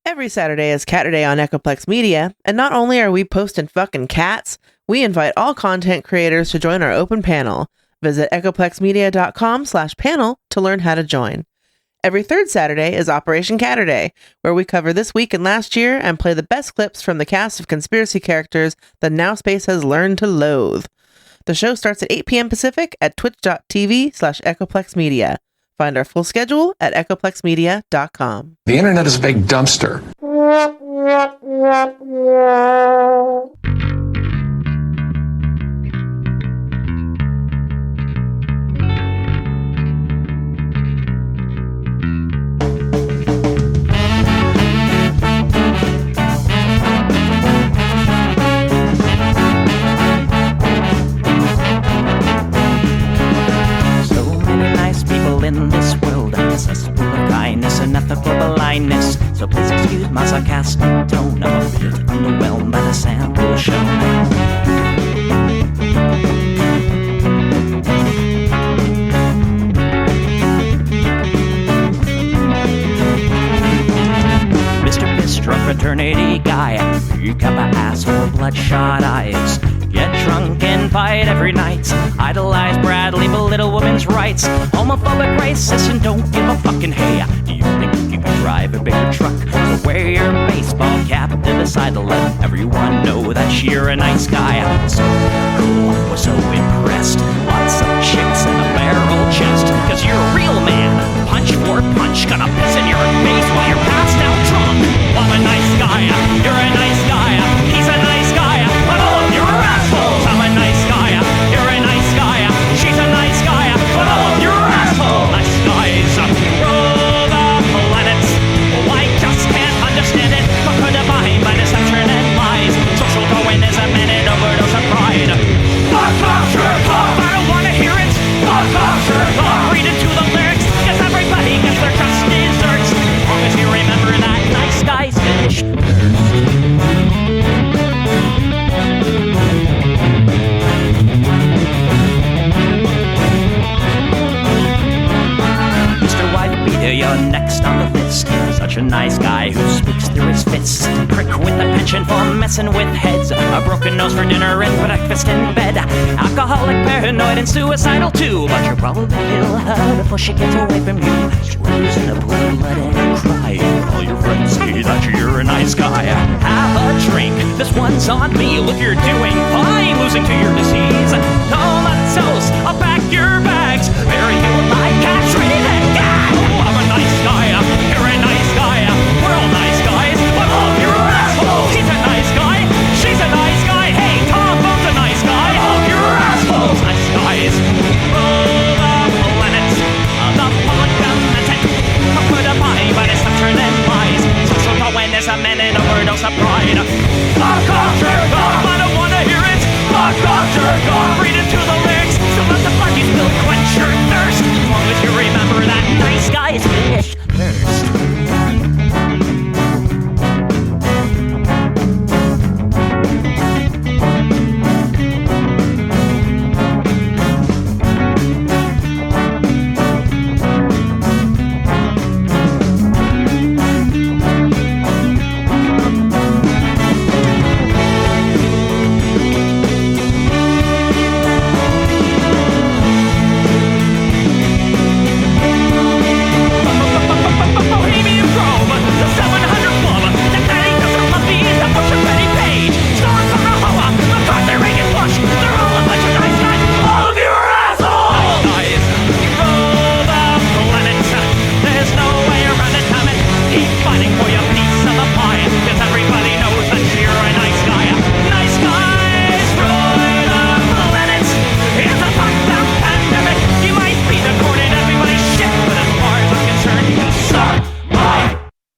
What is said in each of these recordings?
Every Saturday is Catterday on Echoplex Media, and not only are we posting fucking cats, we invite all content creators to join our open panel. Visit echoplexmedia.com/panel to learn how to join. Every third Saturday is Operation Catterday, where we cover this week and last year and play the best clips from the cast of conspiracy characters that Now Space has learned to loathe. The show starts at 8 p.m. Pacific at twitch.tv/echoplexmedia. Find our full schedule at echoplexmedia.com. The internet is a big dumpster. In this world, accessible of kindness and ethical blindness. So please excuse my sarcastic tone. I'm a bit underwhelmed by the sample shown. Mr. Bistro fraternity guy, you got my ass full of bloodshot eyes. Get drunk and fight every night. Idolize Bradley, belittle women's rights. Homophobic, racist, and don't give a fucking hey. Do you think you can drive a bigger truck? So wear your baseball cap to the side to let everyone know that you're a nice guy. So cool, was so impressed. Lots of chicks and a barrel chest. Cause you're a real man. Punch for punch, gonna piss in your face while you're passed out drunk. I'm a nice guy, you're a nice guy. He's a nice guy, but all of you are assholes. I'm a nice guy, you're a nice guy. She's a nice guy, but all of you are assholes. Nice guys rule the planets. Oh, I just can't understand it. Fuck defined by deception and lies. Social Darwinism and an overdose of pride. Fuck off, jerk off. I don't wanna hear it. Fuck off, jerk off. Read into the lyrics, cause everybody gets their just desserts. As long as you remember that nice guys finished you're next on the list. Such a nice guy who speaks through his fists. Prick with a penchant for messing with heads. A broken nose for dinner and breakfast in bed. Alcoholic, paranoid, and suicidal too. But you'll probably kill her before she gets away from you. She lives in a pool of blood and cry. All your friends say that you're a nice guy. Have a drink, this one's on me. Look, you're doing fine, losing to your disease. Comatose, I'll pack your bags. Bury you like cash, ready to gag. I'm a nice guy, you're a nice guy. We're all nice guys, but all of you are assholes. He's a nice guy, she's a nice guy. Hey, Tom Bone's a nice guy. All of you are assholes. Nice guys rule the planet. The public dominant. Put a body by deception and lies. Social Darwinism and an overdose of pride. Fuck off, jerk off. I don't wanna hear it. Fuck off, jerk off. Read into the lyrics. So let the bloody spill quench your thirst. As long as you remember that nice guys finished first.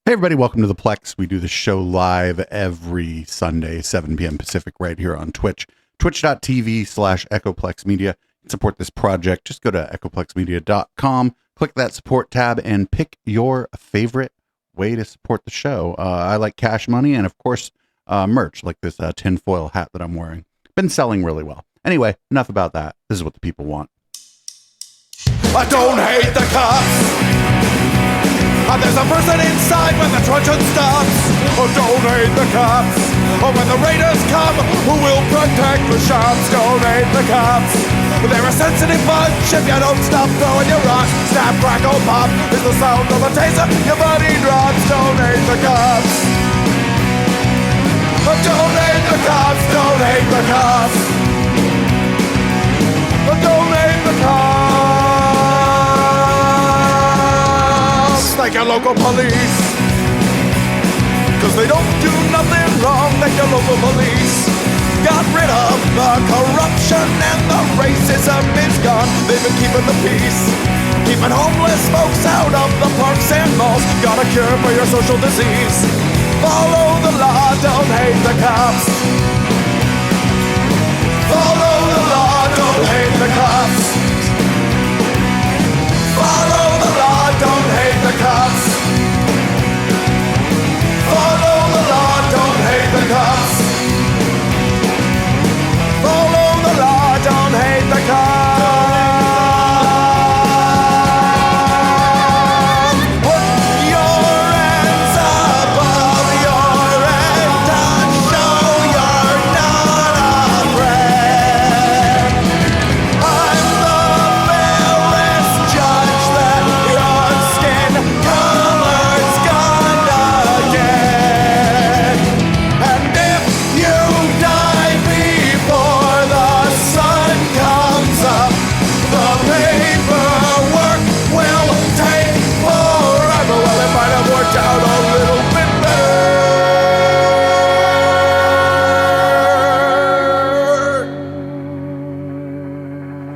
Hey everybody, welcome to the Plex. We do the show live every Sunday, 7 p.m. Pacific, right here on Twitch. Twitch.tv/EchoplexMedia. Support this project. Just go to echoplexmedia.com, click that support tab, and pick your favorite way to support the show. I like cash money and, of course, merch, like this tinfoil hat that I'm wearing. Been selling really well. Anyway, enough about that. This is what the people want. I don't hate the cops. There's a person inside when the truncheon stops. Donate the cops. When the raiders come, who will protect the shops? Donate the cops. They're a sensitive bunch if you don't stop throwing your rocks. Snap, crackle, pop is the sound of a taser. Your buddy drops. Donate the cops. Donate the cops. Donate the cops. Donate the cops. Thank your local police, 'cause they don't do nothing wrong. Thank your local police. Got rid of the corruption and the racism is gone. They've been keeping the peace, keeping homeless folks out of the parks and malls. Got a cure for your social disease. Follow the law, don't hate the cops. Follow the law, don't hate the cops. Follow the law, don't hate the cops. Follow the law, don't hate the cops. Follow the law, don't hate the cops. Put your hands above your head to show you're not afraid. I'm the fairest judge that your skin color's gonna get. And if you die before the sun comes up, the paperwork will take forever. Well, it might have worked out a little bit better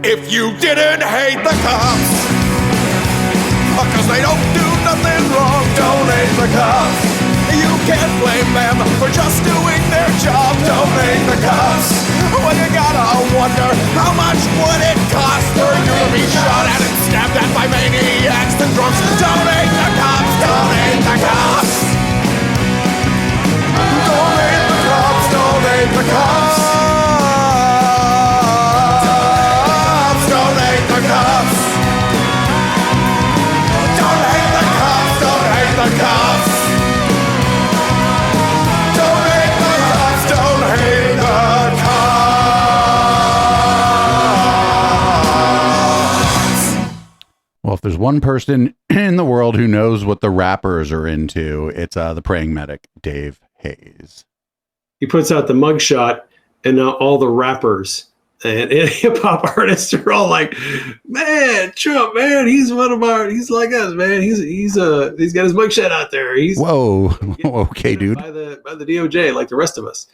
if you didn't hate the cops. 'Cause they don't do nothing wrong. Donate the cops. You can't blame them for just doing their job. Donate the cops. Well, you gotta wonder, how much would it cost for you to be shot at and stabbed at by maniacs and drunks? Donate the cops. Donate the cops. Donate the cops. Donate the cops. Donate the cops. Don't hate the cops, don't hate the cops. Don't hate the cops, don't hate the cops. Well, if there's one person in the world who knows what the rappers are into, it's the praying medic, Dave Hayes. He puts out the mugshot, and now all the rappers and hip hop artists are all like, "Man, Trump, man, he's one of our, he's like us, man. He's got his mugshot out there. He's Whoa, okay, dude. by the DOJ, like the rest of us."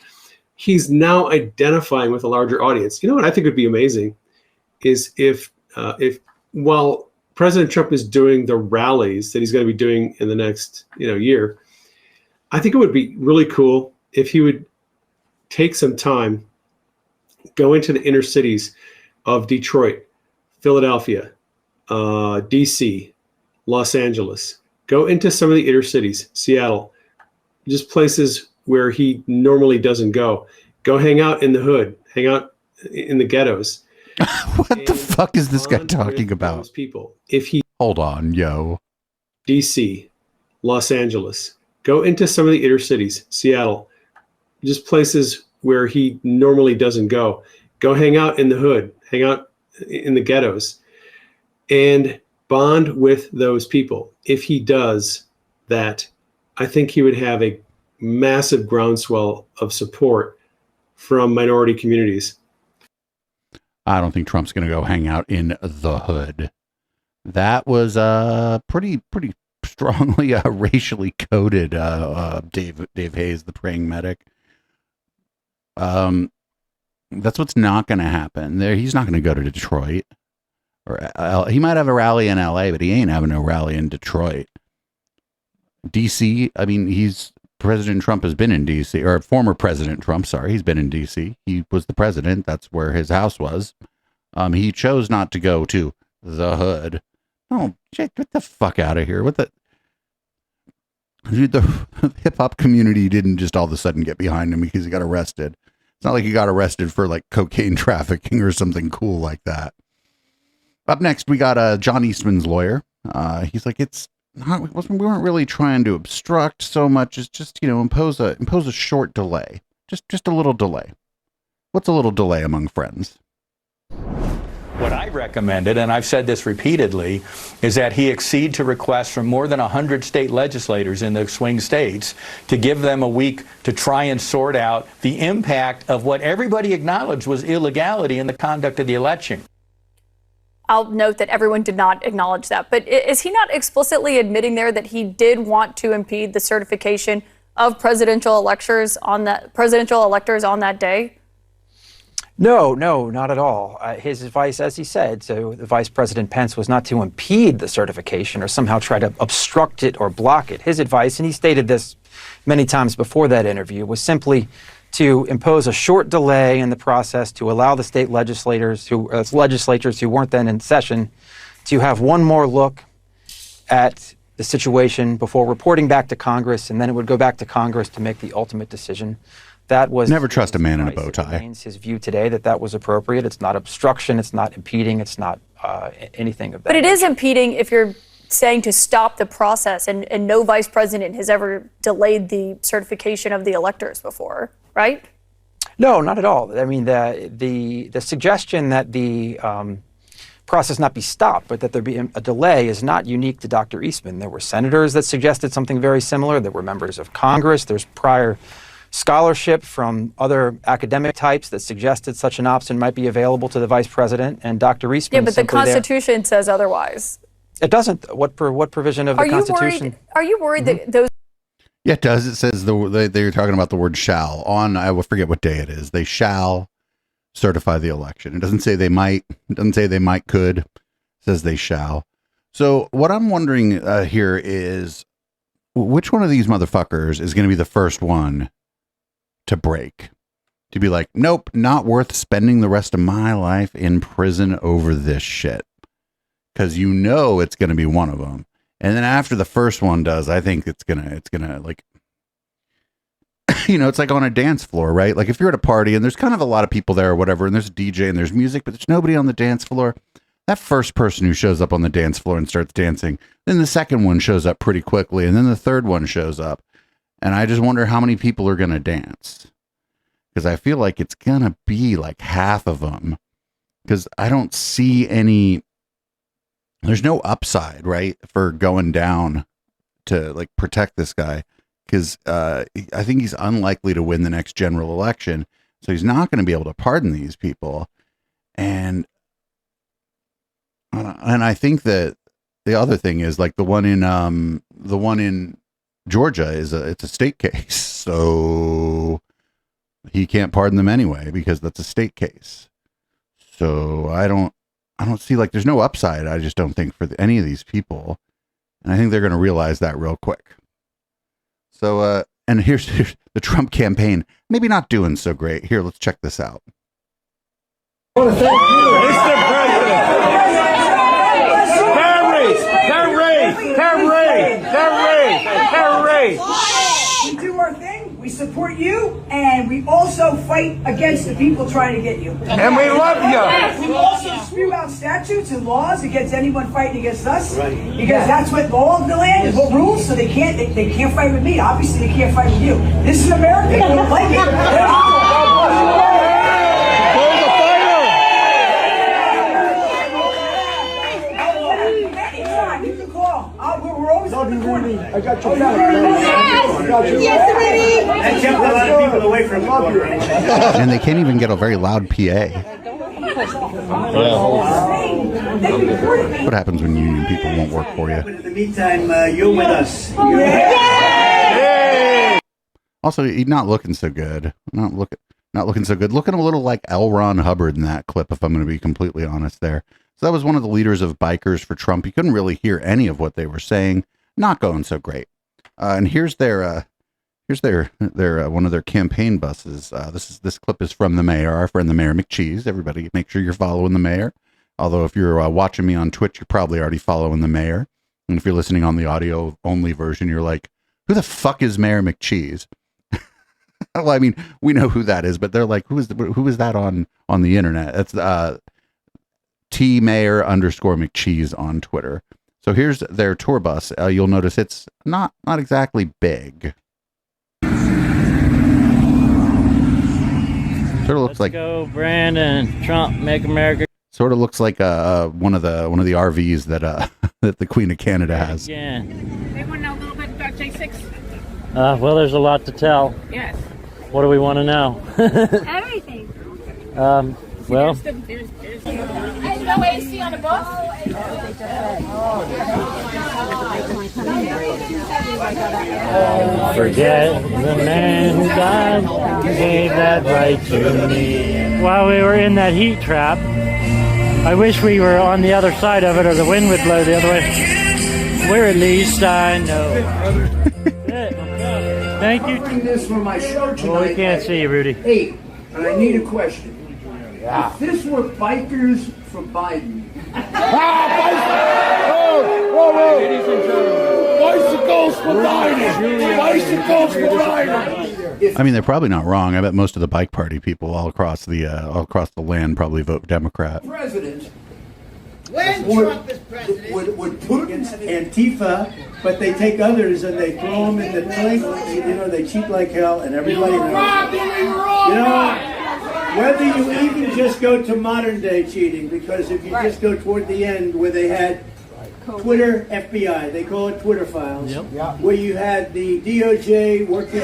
He's now identifying with a larger audience. You know what I think would be amazing is if while President Trump is doing the rallies that he's going to be doing in the next year, I think it would be really cool if he would take some time, go into the inner cities of Detroit, Philadelphia, DC, Los Angeles, go into some of the inner cities, Seattle, just places where he normally doesn't go. Go hang out in the hood, hang out in the ghettos. What the fuck is this guy talking about? Those people. If he Hold on, yo. DC, Los Angeles, go into some of the inner cities, Seattle, just places where he normally doesn't go. Go hang out in the hood, hang out in the ghettos, and bond with those people. If he does that, I think he would have a massive groundswell of support from minority communities. I don't think Trump's going to go hang out in the hood. That was pretty strongly racially coded. Dave Hayes, the praying medic. That's what's not going to happen. There, he's not going to go to Detroit, or he might have a rally in LA, but he ain't having a rally in Detroit. DC. I mean, President Trump has been in DC, or former President Trump. Sorry, he's been in DC. He was the president. That's where his house was. He chose not to go to the hood. Oh, get the fuck out of here! Dude, the hip hop community didn't just all of a sudden get behind him because he got arrested. It's not like he got arrested for like cocaine trafficking or something cool like that. Up next, we got John Eastman's lawyer. He's like, it's we weren't really trying to obstruct so much as just, impose a short delay. Just a little delay. What's a little delay among friends? What I recommended, and I've said this repeatedly, is that he accede to requests from more than 100 state legislators in the swing states to give them a week to try and sort out the impact of what everybody acknowledged was illegality in the conduct of the election. I'll note that everyone did not acknowledge that. But is he not explicitly admitting there that he did want to impede the certification of presidential electors on that day? No, not at all. His advice, as he said, so the Vice President Pence, was not to impede the certification or somehow try to obstruct it or block it. His advice, and he stated this many times before that interview, was simply to impose a short delay in the process to allow the state legislators who weren't then in session to have one more look at the situation before reporting back to Congress, and then it would go back to Congress to make the ultimate decision. That was never trust a man in a bow tie. It remains his view today that was appropriate. It's not obstruction. It's not impeding. It's not anything of that. But it is impeding if you're saying to stop the process, and no vice president has ever delayed the certification of the electors before, right? No, not at all. I mean, the suggestion that the process not be stopped, but that there be a delay is not unique to Dr. Eastman. There were senators that suggested something very similar. There were members of Congress. There's prior scholarship from other academic types that suggested such an option might be available to the vice president, and Dr. Eastman. Yeah, but the Constitution says otherwise. It doesn't. What provision of the Constitution? Are you worried that those? Yeah, it does. It says they're talking about the word shall on. I will forget what day it is. They shall certify the election. It doesn't say they might. It doesn't say they might could. It says they shall. So what I'm wondering here is, which one of these motherfuckers is going to be the first one to break, to be like, nope, not worth spending the rest of my life in prison over this shit, because it's going to be one of them. And then after the first one does, I think it's gonna like, it's like on a dance floor, right? Like if you're at a party and there's kind of a lot of people there or whatever, and there's a DJ and there's music, but there's nobody on the dance floor. That first person who shows up on the dance floor and starts dancing, then the second one shows up pretty quickly, and then the third one shows up. And I just wonder how many people are going to dance, because I feel like it's going to be like half of them, because I don't see there's no upside, right, for going down to like protect this guy, because I think he's unlikely to win the next general election. So he's not going to be able to pardon these people. And I think that the other thing is like the one in Georgia it's a state case, so he can't pardon them anyway because that's a state case. So I don't see, like, there's no upside. I just don't think for any of these people, and I think they're going to realize that real quick. So and here's the Trump campaign, maybe not doing so great. Here, let's check this out. I want to thank you, Mr. President. We do our thing, we support you, and we also fight against the people trying to get you. And we love you. We also spew out statutes and laws against anyone fighting against us, because that's what law of the land is, what rules, so they can't fight with me. Obviously, they can't fight with you. This is America. You don't like it. I got your back. That kept a lot of people away from you. And they can't even get a very loud PA. What happens when union people won't work for you? But in the meantime, you're with us. Also, he's not looking so good. Not looking so good. Looking a little like L. Ron Hubbard in that clip, if I'm going to be completely honest there. So that was one of the leaders of Bikers for Trump. You couldn't really hear any of what they were saying. Not going so great. And here's their one of their campaign buses. This clip is from the mayor, our friend the Mayor McCheese. Everybody, make sure you're following the mayor. Although if you're watching me on Twitch, you're probably already following the mayor. And if you're listening on the audio only version, you're like, who the fuck is Mayor McCheese? Well, I mean, we know who that is, but they're like, who is that on the internet? It's T Mayor _ McCheese on Twitter. So here's their tour bus. You'll notice it's not exactly big. Sort of looks like go Brandon Trump make America. Sort of looks like one of the RVs that that the Queen of Canada has. Yeah. They want to know a little bit about J6. Well, there's a lot to tell. Yes. What do we want to know? Everything. Well, There's no AC on the bus. forget the man who died gave that right to me. While we were in that heat trap, I wish we were on the other side of it, or the wind would blow the other way. Where at least I know. Thank you. This for my show tonight. Well, we can't see you, Rudy. 8, and I need a question. If this were bikers for Biden. Ladies and gentlemen, bicycles for Biden! Bicycles for Biden! I mean, they're probably not wrong. I bet most of the bike party people all across the land probably vote Democrat. President When Trump is president. would put Antifa, but they take others and they throw them in the tank. You know, they cheat like hell, and everybody knows. You know, whether you even just go to modern day cheating, because if you just go toward the end where they had Twitter FBI, they call it Twitter files, where you had the DOJ working.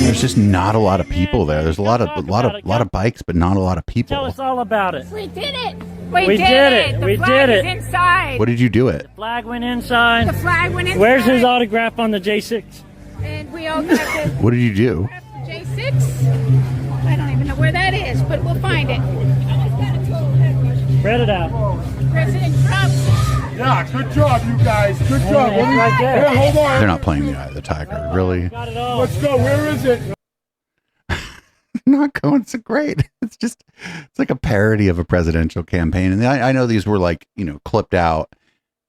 There's just not a lot of people there. There's a lot of bikes, but not a lot of people. Tell us all about it. We did it. We did it. The We flag did is it. inside. What did you do it? Flag went inside. The flag went inside. Where's his autograph on the J6? And we all got the What did you do? J6. I don't even know where that is, but we'll find it. Spread it out. President Trump. Yeah, good job, you guys. Good job. It's right there. Here, hold on. They're not playing the Eye of the Tiger, really. Got it all. Let's go. Where is it? Not going so great. It's like a parody of a presidential campaign. And I know these were like, clipped out,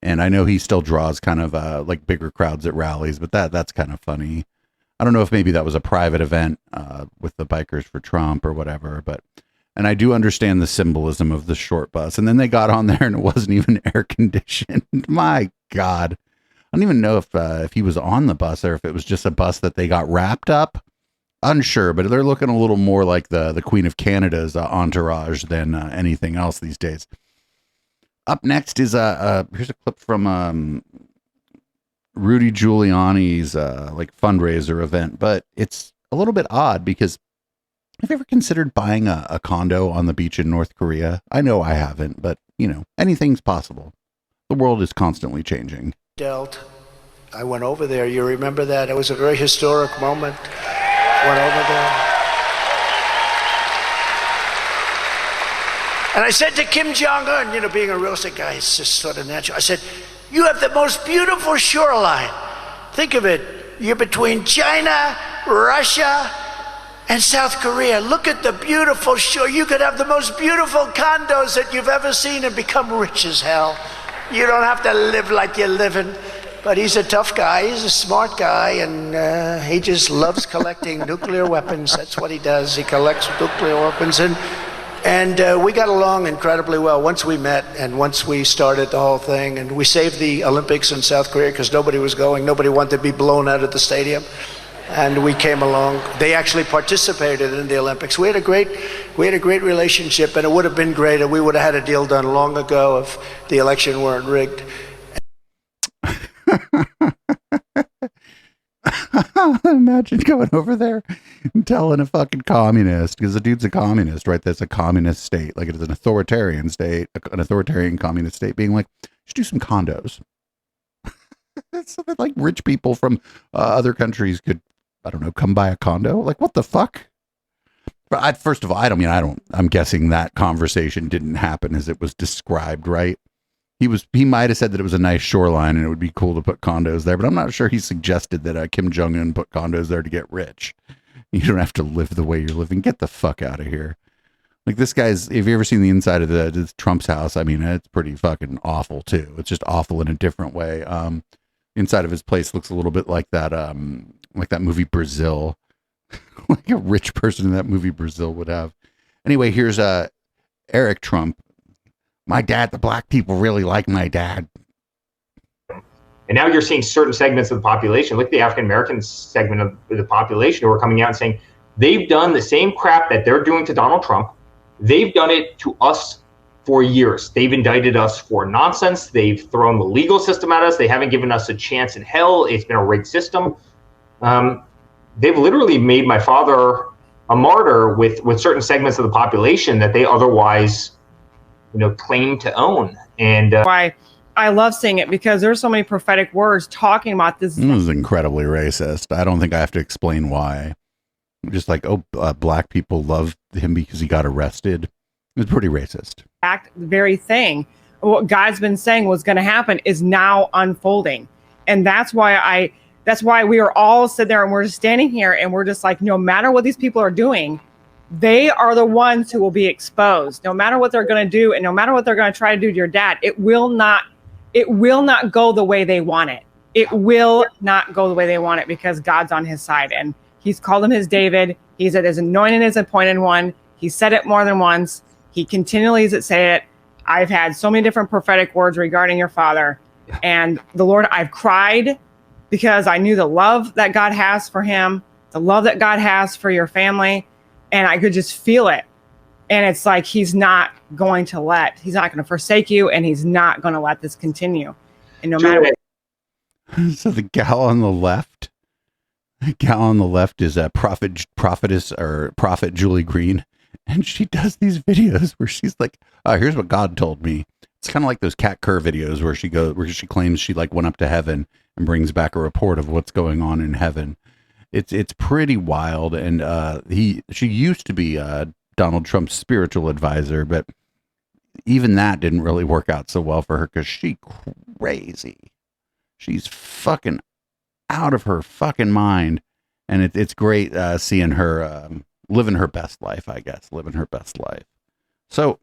and I know he still draws kind of like bigger crowds at rallies, but that's kind of funny. I don't know if maybe that was a private event with the Bikers for Trump or whatever, and I do understand the symbolism of the short bus. And then they got on there and it wasn't even air conditioned. My God. I don't even know if he was on the bus or if it was just a bus that they got wrapped up. Unsure, but they're looking a little more like the Queen of Canada's entourage than anything else these days. Up next is here's a clip from Rudy Giuliani's like fundraiser event, but it's a little bit odd because have you ever considered buying a condo on the beach in North Korea? I know I haven't, but anything's possible. The world is constantly changing. I went over there. You remember that? It was a very historic moment. Went over there. And I said to Kim Jong-un, being a real estate guy, it's just sort of natural. I said, you have the most beautiful shoreline. Think of it. You're between China, Russia, and South Korea. Look at the beautiful shore. You could have the most beautiful condos that you've ever seen and become rich as hell. You don't have to live like you're living. But he's a tough guy, he's a smart guy, and he just loves collecting nuclear weapons. That's what he does. He collects nuclear weapons, and we got along incredibly well once we met and once we started the whole thing. And we saved the Olympics in South Korea because nobody was going. Nobody wanted to be blown out of the stadium. And we came along. They actually participated in the Olympics. We had a great relationship, and it would have been great if we would have had a deal done long ago if the election weren't rigged. Imagine going over there and telling a fucking communist, because the dude's a communist, right? That's a communist state. Like, it is an authoritarian state, an authoritarian communist state, being like, just do some condos. That's something like rich people from other countries could, I don't know, come buy a condo. Like, what the fuck? But first of all, I'm guessing that conversation didn't happen as it was described, right? He might have said that it was a nice shoreline and it would be cool to put condos there, but I'm not sure he suggested that Kim Jong-un put condos there to get rich. You don't have to live the way you're living. Get the fuck out of here. Like, this guy's, have you ever seen the inside of the Trump's house? I mean, it's pretty fucking awful too. It's just awful in a different way. Inside of his place looks a little bit like that movie Brazil, like a rich person in that movie Brazil would have. Anyway, here's Eric Trump, my dad, the black people really like my dad. And now you're seeing certain segments of the population, like the African American segment of the population, who are coming out and saying they've done the same crap that they're doing to Donald Trump. They've done it to us for years. They've indicted us for nonsense. They've thrown the legal system at us. They haven't given us a chance in hell. It's been a rigged system. They've literally made my father a martyr with certain segments of the population that they otherwise, claim to own. And why I love seeing it, because there's so many prophetic words talking about this. It was incredibly racist. I don't think I have to explain why. Just like, black people love him because he got arrested. It was pretty racist. The very thing, what God's been saying was going to happen is now unfolding. And that's why we are all sitting there and we're just standing here and we're just like, no matter what these people are doing, they are the ones who will be exposed. No matter what they're going to do and no matter what they're going to try to do to your dad, it will not go the way they want it. It will not go the way they want it, because God's on his side. And he's called him his David. He said his anointed is appointed one. He said it more than once. He continually say it. I've had so many different prophetic words regarding your father. And the Lord, I've cried because I knew the love that God has for him, the love that God has for your family. And I could just feel it. And it's like, he's not going to forsake you, and he's not going to let this continue. And no matter what. So the gal on the left is a prophet Julie Green. And she does these videos where she's like, here's what God told me. It's kind of like those Kat Kerr videos where she claims she like went up to heaven and brings back a report of what's going on in heaven. It's pretty wild. And she used to be Donald Trump's spiritual advisor, but even that didn't really work out so well for her, because she's crazy. She's fucking out of her fucking mind. And it's great seeing her living her best life, I guess. Living her best life. So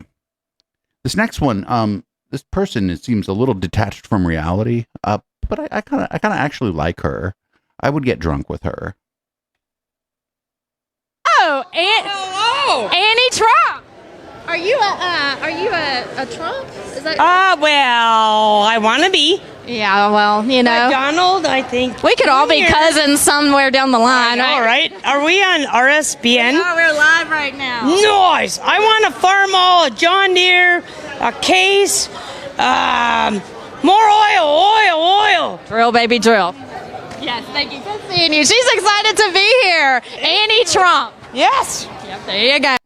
this next one, this person, it seems a little detached from reality, but I kind of actually like her. I would get drunk with her. Oh, Annie Trump. Are you a Trump? Is that? Well, I want to be. Yeah, well, Donald, I think. We could all be cousins somewhere down the line, right? All right. Are we on RSBN? Yeah, we're live right now. Nice. I want a farm all, a John Deere, a case, more oil. Drill, baby, drill. Yes, thank you. Good seeing you. She's excited to be here. Annie Trump. Yes. Yep, there you go.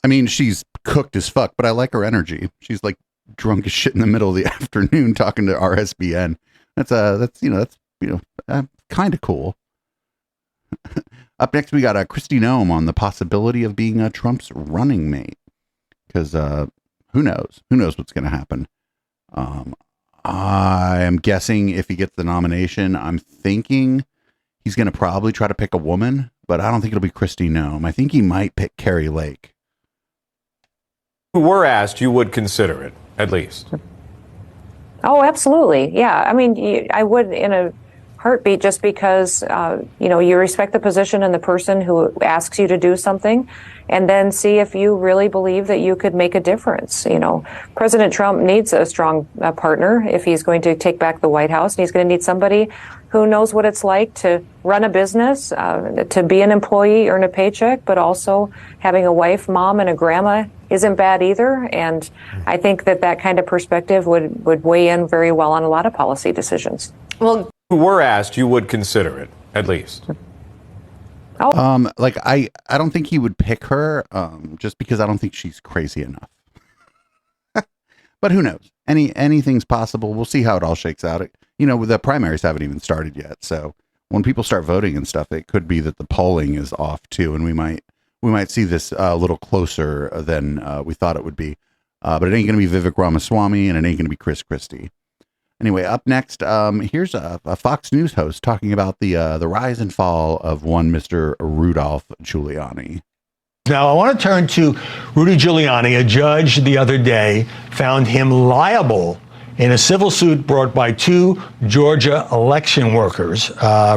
I mean, she's cooked as fuck, but I like her energy. She's like drunk as shit in the middle of the afternoon talking to RSBN. That's kind of cool. Up next, we got Kristi Noem on the possibility of being Trump's running mate, because who knows what's going to happen. I am guessing if he gets the nomination, I'm thinking he's going to probably try to pick a woman, but I don't think it'll be Kristi Noem. I think he might pick Carrie Lake. Who were asked, you would consider it, at least. Oh, absolutely. Yeah. I mean, I would in a heartbeat, just because, you respect the position and the person who asks you to do something, and then see if you really believe that you could make a difference. President Trump needs a strong partner if he's going to take back the White House, and he's going to need somebody who knows what it's like to run a business, to be an employee, earn a paycheck, but also having a wife, mom, and a grandma isn't bad either. And I think that kind of perspective would weigh in very well on a lot of policy decisions. Well, who were asked, you would consider it, at least. I don't think he would pick her, just because I don't think she's crazy enough. But who knows? Anything's possible. We'll see how it all shakes out. The primaries haven't even started yet, so when people start voting and stuff, it could be that the polling is off too, and we might see this a little closer than we thought it would be. But it ain't going to be Vivek Ramaswamy, and it ain't going to be Chris Christie. Anyway, up next, here's a Fox News host talking about the rise and fall of one Mr. Rudolph Giuliani. Now, I want to turn to Rudy Giuliani. A judge the other day found him liable in a civil suit brought by two Georgia election workers,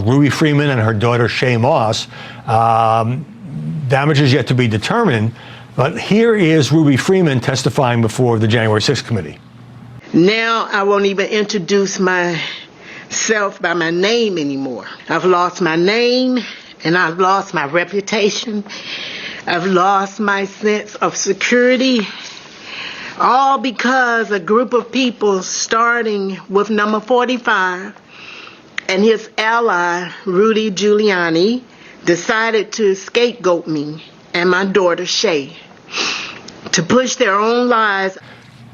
Ruby Freeman and her daughter Shay Moss. Damages yet to be determined. But here is Ruby Freeman testifying before the January 6th committee. Now I won't even introduce myself by my name anymore. I've lost my name and I've lost my reputation. I've lost my sense of security. All because a group of people starting with number 45 and his ally, Rudy Giuliani, decided to scapegoat me and my daughter, Shay, to push their own lies.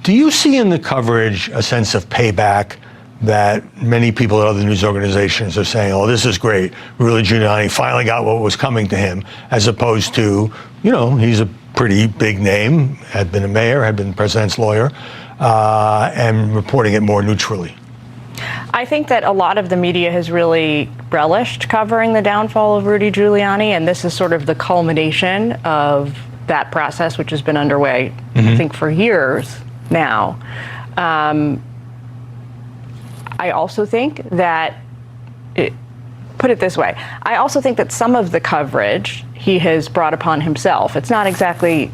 Do you see in the coverage a sense of payback that many people at other news organizations are saying, oh, this is great, Rudy Giuliani finally got what was coming to him, as opposed to, he's a pretty big name, had been a mayor, had been the president's lawyer, and reporting it more neutrally? I think that a lot of the media has really relished covering the downfall of Rudy Giuliani, and this is sort of the culmination of that process, which has been underway, I think, for years now. I also think that, put it this way, I also think that some of the coverage he has brought upon himself. It's not exactly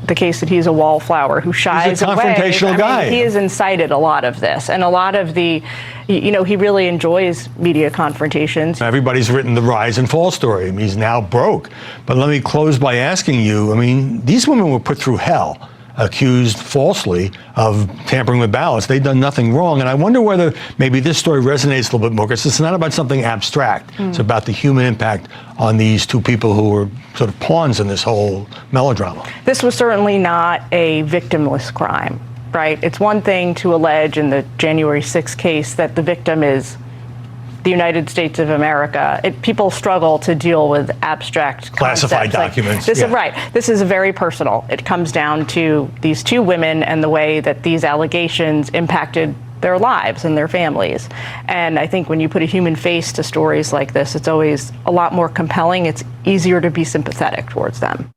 the case that he's a wallflower who shies away. He's a confrontational guy. He has incited a lot of this, and a lot of the, he really enjoys media confrontations. Everybody's written the rise and fall story. He's now broke. But let me close by asking you, these women were put through hell, accused falsely of tampering with ballots. They'd done nothing wrong. And I wonder whether maybe this story resonates a little bit more, because it's not about something abstract. It's about the human impact on these two people who were sort of pawns in this whole melodrama. This was certainly not a victimless crime, right? It's one thing to allege in the January 6th case that the victim is the United States of America. People struggle to deal with abstract classified documents. This is right. This is very personal. It comes down to these two women and the way that these allegations impacted their lives and their families. And I think when you put a human face to stories like this, it's always a lot more compelling. It's easier to be sympathetic towards them.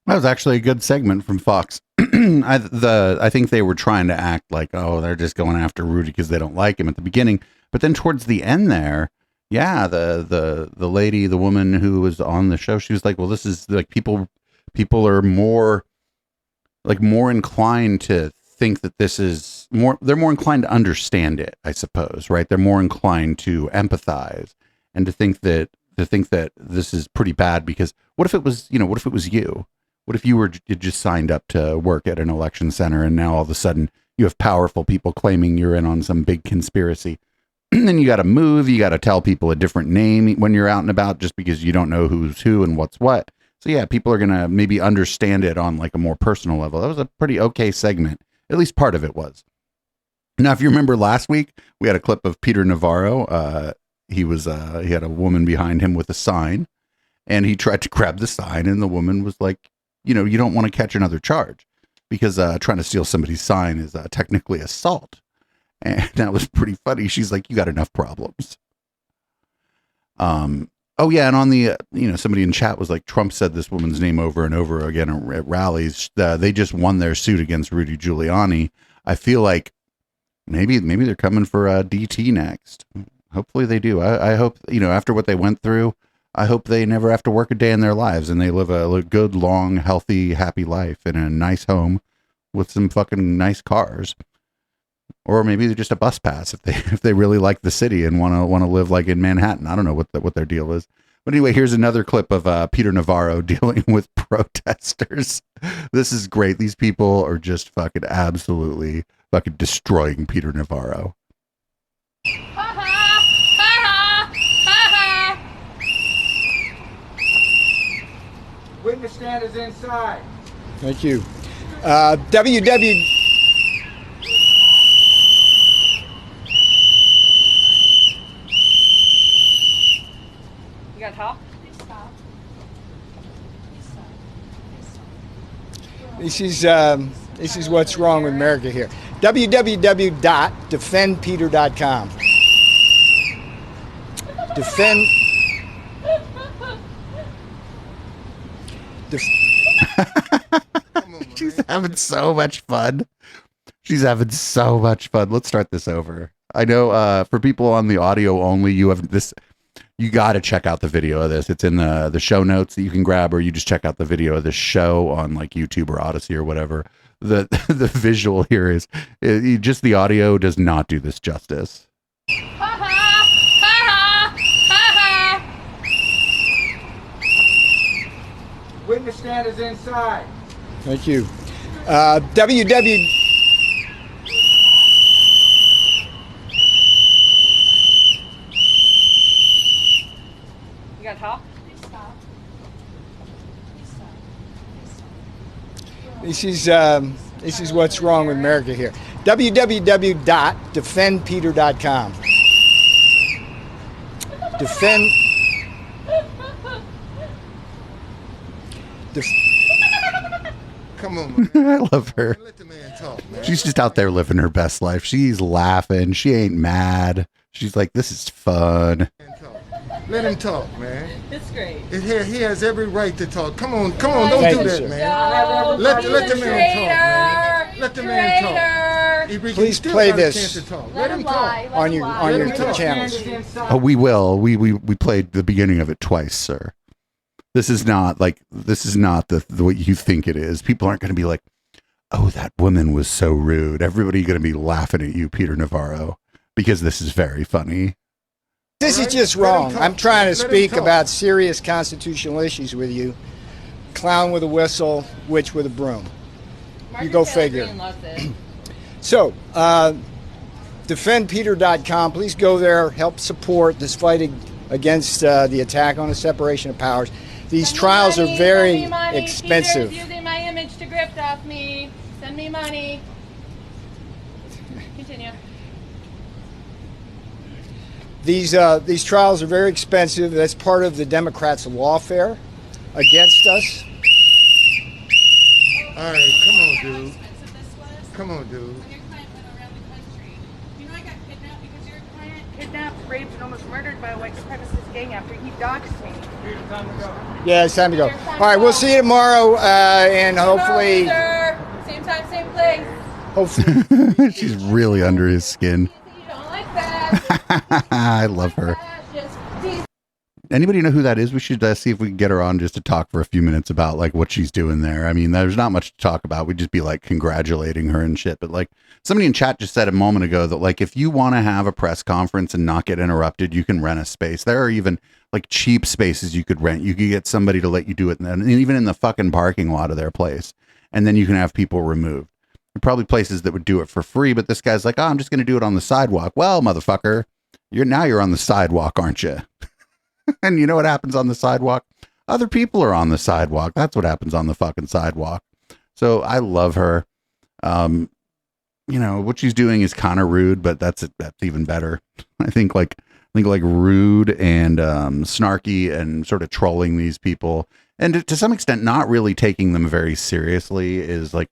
That was actually a good segment from Fox. I think they were trying to act like, oh, they're just going after Rudy because they don't like him at the beginning. But then towards the end there, the lady, the woman who was on the show, she was like, well, this is like people are more inclined to think that this is they're more inclined to understand it, I suppose, right? They're more inclined to empathize and to think that this is pretty bad, because what if it was you? What if you just signed up to work at an election center and now all of a sudden you have powerful people claiming you're in on some big conspiracy? And then you got to move, you got to tell people a different name when you're out and about just because you don't know who's who and what's what. So yeah, people are going to maybe understand it on like a more personal level. That was a pretty okay segment. At least part of it was. Now, if you remember last week, we had a clip of Peter Navarro. He had a woman behind him with a sign, and he tried to grab the sign, and the woman was like, you don't want to catch another charge because trying to steal somebody's sign is technically assault. And that was pretty funny. She's like, you got enough problems. Oh yeah. And on the, somebody in chat was like, Trump said this woman's name over and over again at rallies. They just won their suit against Rudy Giuliani. I feel like maybe they're coming for DT next. Hopefully they do. I hope, after what they went through, I hope they never have to work a day in their lives and they live a good, long, healthy, happy life in a nice home with some fucking nice cars. Or maybe they're just a bus pass if they really like the city and want to live like in Manhattan. I don't know what their deal is. But anyway, here's another clip of Peter Navarro dealing with protesters. This is great. These people are just fucking absolutely fucking destroying Peter Navarro. Witness stand is inside. Thank you. WW. You gotta talk? This is what's wrong with America here. www.defendpeter.com. She's having so much fun. She's having so much fun. Let's start this over. I know for people on the audio only, you have this. you got to check out the video of this. It's in the show notes that you can grab, or you just check out the video of this show on like YouTube or Odyssey or whatever. The visual here is just the audio does not do this justice. Witness stand is inside. Thank you. WW. You got to talk? This is what's wrong with America here. www.defendpeter.com. Defend. Come on, man. I love her. Let the man talk, man. She's just out there living her best life. She's laughing. She ain't mad. She's like, this is fun. Let him talk, man. It's great. He has every right to talk. Come on, don't do that, man. Let the man talk, man. Let the man talk. Please play this. Let him talk on your channels. Oh, we will. We played the beginning of it twice, sir. This is not the what you think it is. People aren't going to be like, oh, that woman was so rude. Everybody going to be laughing at you, Peter Navarro, because this is very funny. This is just wrong. I'm trying to speak about serious constitutional issues with you. Clown with a whistle, witch with a broom. You go figure. So, defendpeter.com. Please go there. Help support this fight against the attack on the separation of powers. These trials are very expensive. Peter's using my image to grift off me. Send me money. Continue. These trials are very expensive. That's part of the Democrats' lawfare against us. All right, come on, dude. Come on, dude. Kidnapped, raped, and almost murdered by a white supremacist gang after he doxed me. Yeah, it's time to go. All right, we'll see you tomorrow, and hopefully... Tomorrow, sir. Same time, same place. Hopefully. She's really under his skin. You don't like that. I love her. Anybody know who that is? We should see if we can get her on just to talk for a few minutes about like what she's doing there. I mean, there's not much to talk about. We'd just be like congratulating her and shit. But like somebody in chat just said a moment ago that like if you want to have a press conference and not get interrupted, you can rent a space. There are even like cheap spaces you could rent. You could get somebody to let you do it, and even in the fucking parking lot of their place. And then you can have people removed. There are probably places that would do it for free, but this guy's like, oh, I'm just going to do it on the sidewalk. Well, motherfucker, you're on the sidewalk, aren't you? And you know what happens on the sidewalk? Other people are on the sidewalk. That's what happens on the fucking sidewalk. So I love her. You know, what she's doing is kind of rude, but that's even better. I think like rude and snarky and sort of trolling these people. And to some extent, not really taking them very seriously is like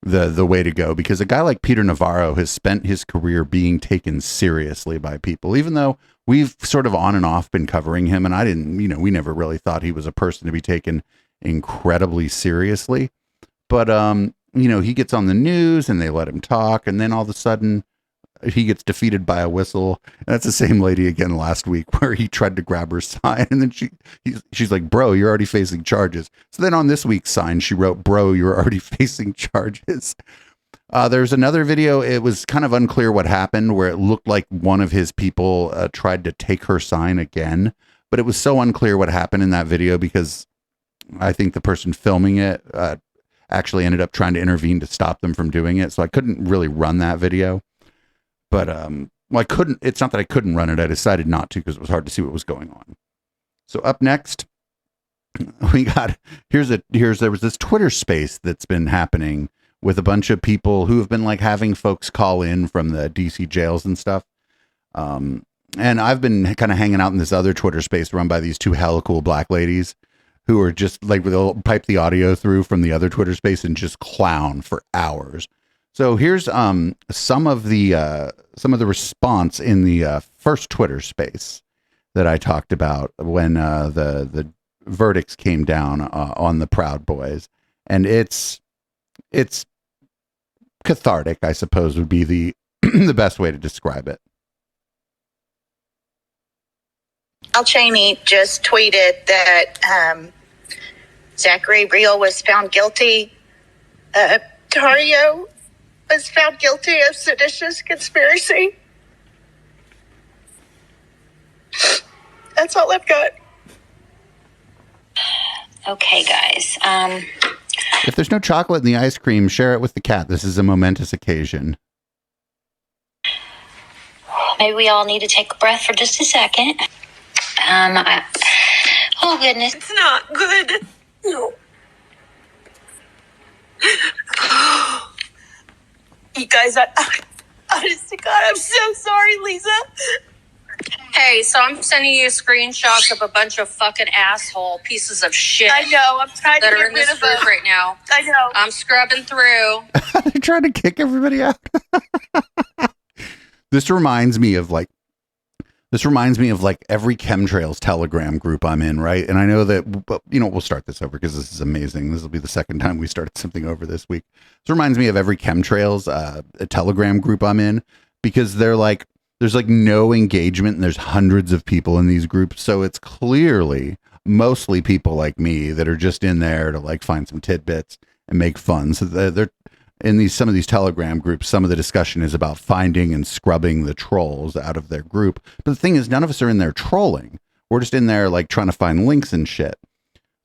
the way to go, because a guy like Peter Navarro has spent his career being taken seriously by people, even though we've sort of on and off been covering him. And I didn't, we never really thought he was a person to be taken incredibly seriously. But, he gets on the news and they let him talk. And then all of a sudden he gets defeated by a whistle. And that's the same lady again last week where he tried to grab her sign. And then she's like, bro, you're already facing charges. So then on this week's sign, she wrote, bro, you're already facing charges. There's another video. It was kind of unclear what happened, where it looked like one of his people tried to take her sign again. But it was so unclear what happened in that video because I think the person filming it actually ended up trying to intervene to stop them from doing it. So I couldn't really run that video. But I couldn't. It's not that I couldn't run it. I decided not to because it was hard to see what was going on. So up next, we got there was this Twitter space that's been happening with a bunch of people who have been like having folks call in from the DC jails and stuff. And I've been kind of hanging out in this other Twitter space run by these two hella cool black ladies who are just like, they'll pipe the audio through from the other Twitter space and just clown for hours. So here's some of the response in the first Twitter space that I talked about when the verdicts came down on the Proud Boys, and it's cathartic, I suppose, would be the the best way to describe it. Cheney just tweeted that Zachary Real was found guilty. Dario was found guilty of seditious conspiracy. That's all I've got. Okay, guys. If there's no chocolate in the ice cream, share it with the cat. This is a momentous occasion. Maybe we all need to take a breath for just a second. Oh, goodness. It's not good. No. You guys, honest to God, I'm so sorry, Lisa. Hey, so I'm sending you screenshots of a bunch of fucking asshole pieces of shit. I know. I'm trying to that get are in this rid of group them right now. I know. I'm scrubbing through. They're trying to kick everybody out. This reminds me of like every chemtrails Telegram group I'm in, right? And I know that, we'll start this over because this is amazing. This will be the second time we started something over this week. This reminds me of every chemtrails a Telegram group I'm in, because they're like, there's like no engagement and there's hundreds of people in these groups. So it's clearly mostly people like me that are just in there to like find some tidbits and make fun. So they're in some of these Telegram groups. Some of the discussion is about finding and scrubbing the trolls out of their group. But the thing is, none of us are in there trolling. We're just in there like trying to find links and shit.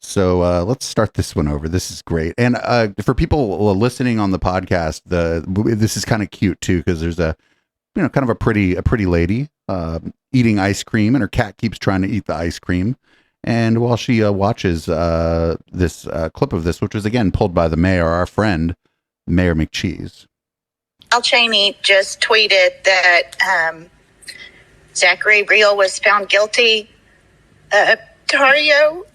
So let's start this one over. This is great. And for people listening on the podcast, this is kind of cute too, because there's a kind of a pretty lady eating ice cream, and her cat keeps trying to eat the ice cream. And while she watches this clip of this, which was again pulled by the mayor, our friend Mayor McCheese. Cheney just tweeted that Zachary Real was found guilty. Dario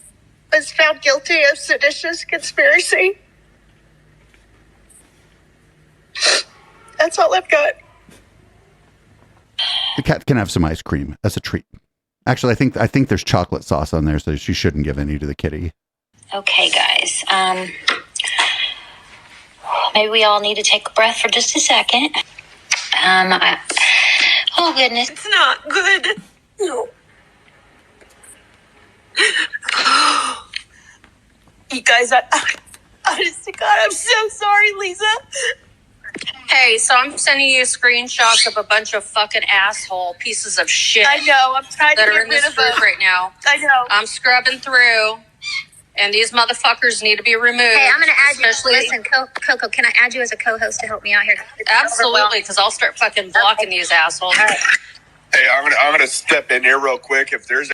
was found guilty of seditious conspiracy. That's all I've got. The cat can have some ice cream as a treat. Actually, I think there's chocolate sauce on there, so she shouldn't give any to the kitty. Okay, guys. Maybe we all need to take a breath for just a second. Oh, goodness. It's not good. No. You guys, honest to God, I'm so sorry, Lisa. Hey, so I'm sending you screenshots of a bunch of fucking asshole pieces of shit. I know. I'm trying to that get are in rid this of them group right now. I know. I'm scrubbing through, and these motherfuckers need to be removed. Hey, I'm going to add especially, you. Listen, Coco, can I add you as a co-host to help me out here? Absolutely, because I'll start fucking blocking these assholes. Hey, I'm gonna step in here real quick. If there's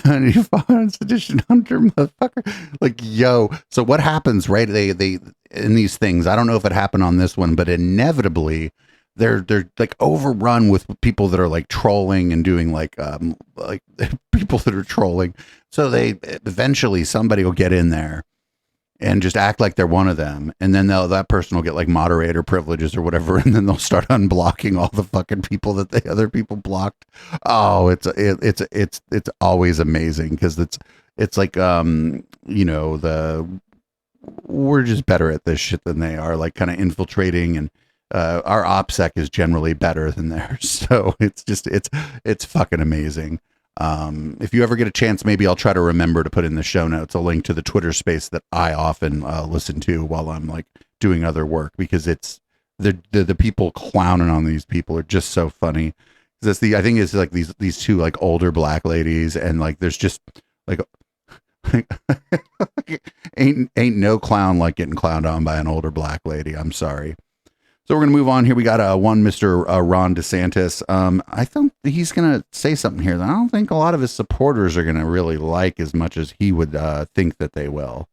You found sedition hunter, motherfucker. Like, yo. So what happens, right? They in these things, I don't know if it happened on this one, but inevitably they're like overrun with people that are like trolling and doing like people that are trolling. So they eventually somebody will get in there and just act like they're one of them, and then that person will get like moderator privileges or whatever, and then they'll start unblocking all the fucking people that the other people blocked. Oh, it's always amazing, because it's like we're just better at this shit than they are, like kind of infiltrating, and our OPSEC is generally better than theirs. So it's fucking amazing. If you ever get a chance, maybe I'll try to remember to put in the show notes a link to the Twitter space that I often listen to while I'm like doing other work, because it's the people clowning on these people are just so funny. I think it's like these two like older black ladies, and like there's just like ain't no clown like getting clowned on by an older black lady. I'm sorry. So we're going to move on here. We got one Mr. Ron DeSantis. I think he's going to say something here that I don't think a lot of his supporters are going to really like as much as he would think that they will.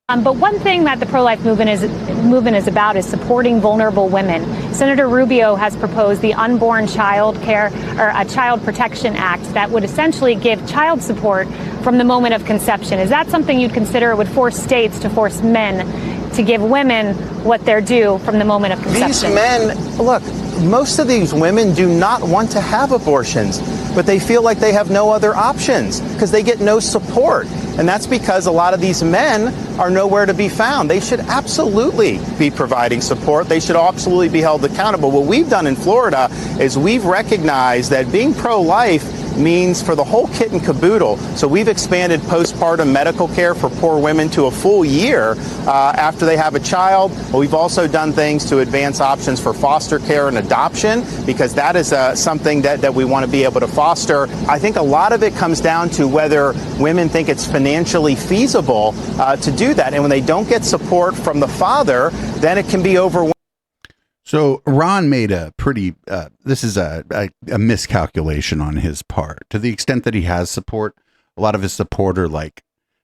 But one thing that the pro-life movement is about is supporting vulnerable women. Senator Rubio has proposed the Unborn Child Care, or a Child Protection Act, that would essentially give child support from the moment of conception. Is that something you'd consider? It would force states to force men to give women what they're due from the moment of conception. These men, look, most of these women do not want to have abortions, but they feel like they have no other options because they get no support. And that's because a lot of these men are nowhere to be found. They should absolutely be providing support. They should absolutely be held accountable. What we've done in Florida is we've recognized that being pro-life means for the whole kit and caboodle. So we've expanded postpartum medical care for poor women to a full year after they have a child. We've also done things to advance options for foster care and adoption, because that is something that we want to be able to foster. I think a lot of it comes down to whether women think it's financially feasible to do that. And when they don't get support from the father, then it can be overwhelming. So Ron made a pretty, this is a miscalculation on his part, to the extent that he has support. A lot of his support are like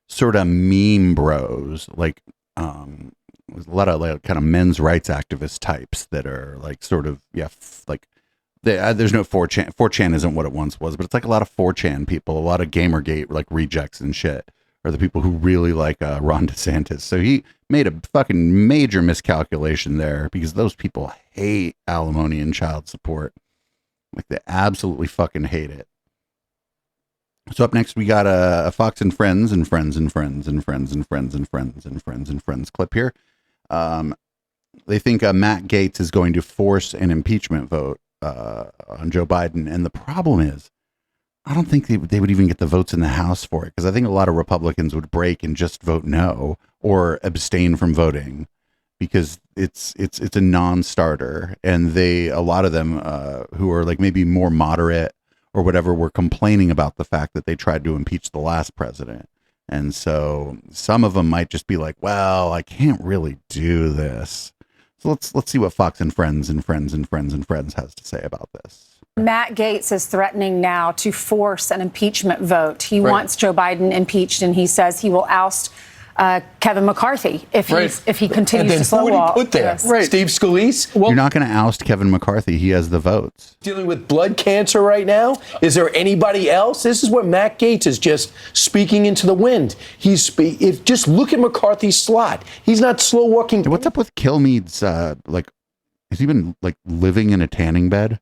sort of meme bros, like a lot of like kind of men's rights activist types that are like sort of, there's no 4chan. 4chan isn't what it once was, but it's like a lot of 4chan people, a lot of Gamergate like rejects and shit are the people who really like Ron DeSantis. So he made a fucking major miscalculation there, because those people hate alimony and child support. Like, they absolutely fucking hate it. So up next, we got a Fox and Friends and Friends and Friends and Friends and Friends and Friends and Friends and Friends clip here. They think Matt Gaetz is going to force an impeachment vote on Joe Biden. And the problem is, I don't think they would even get the votes in the House for it, because I think a lot of Republicans would break and just vote no or abstain from voting, because it's a non-starter. And a lot of them who are like maybe more moderate or whatever were complaining about the fact that they tried to impeach the last president. And so some of them might just be like, well, I can't really do this. So let's see what Fox and Friends and Friends and Friends and Friends has to say about this. Matt Gaetz is threatening now to force an impeachment vote. He wants Joe Biden impeached, and he says he will oust Kevin McCarthy if he continues to slow walk. Who would he put there? Right. Steve Scalise? You're not going to oust Kevin McCarthy. He has the votes. Dealing with blood cancer right now? Is there anybody else? This is what Matt Gaetz is just speaking into the wind. Just look at McCarthy's slot. He's not slow walking. What's up with Kilmeade's, has he been like living in a tanning bed?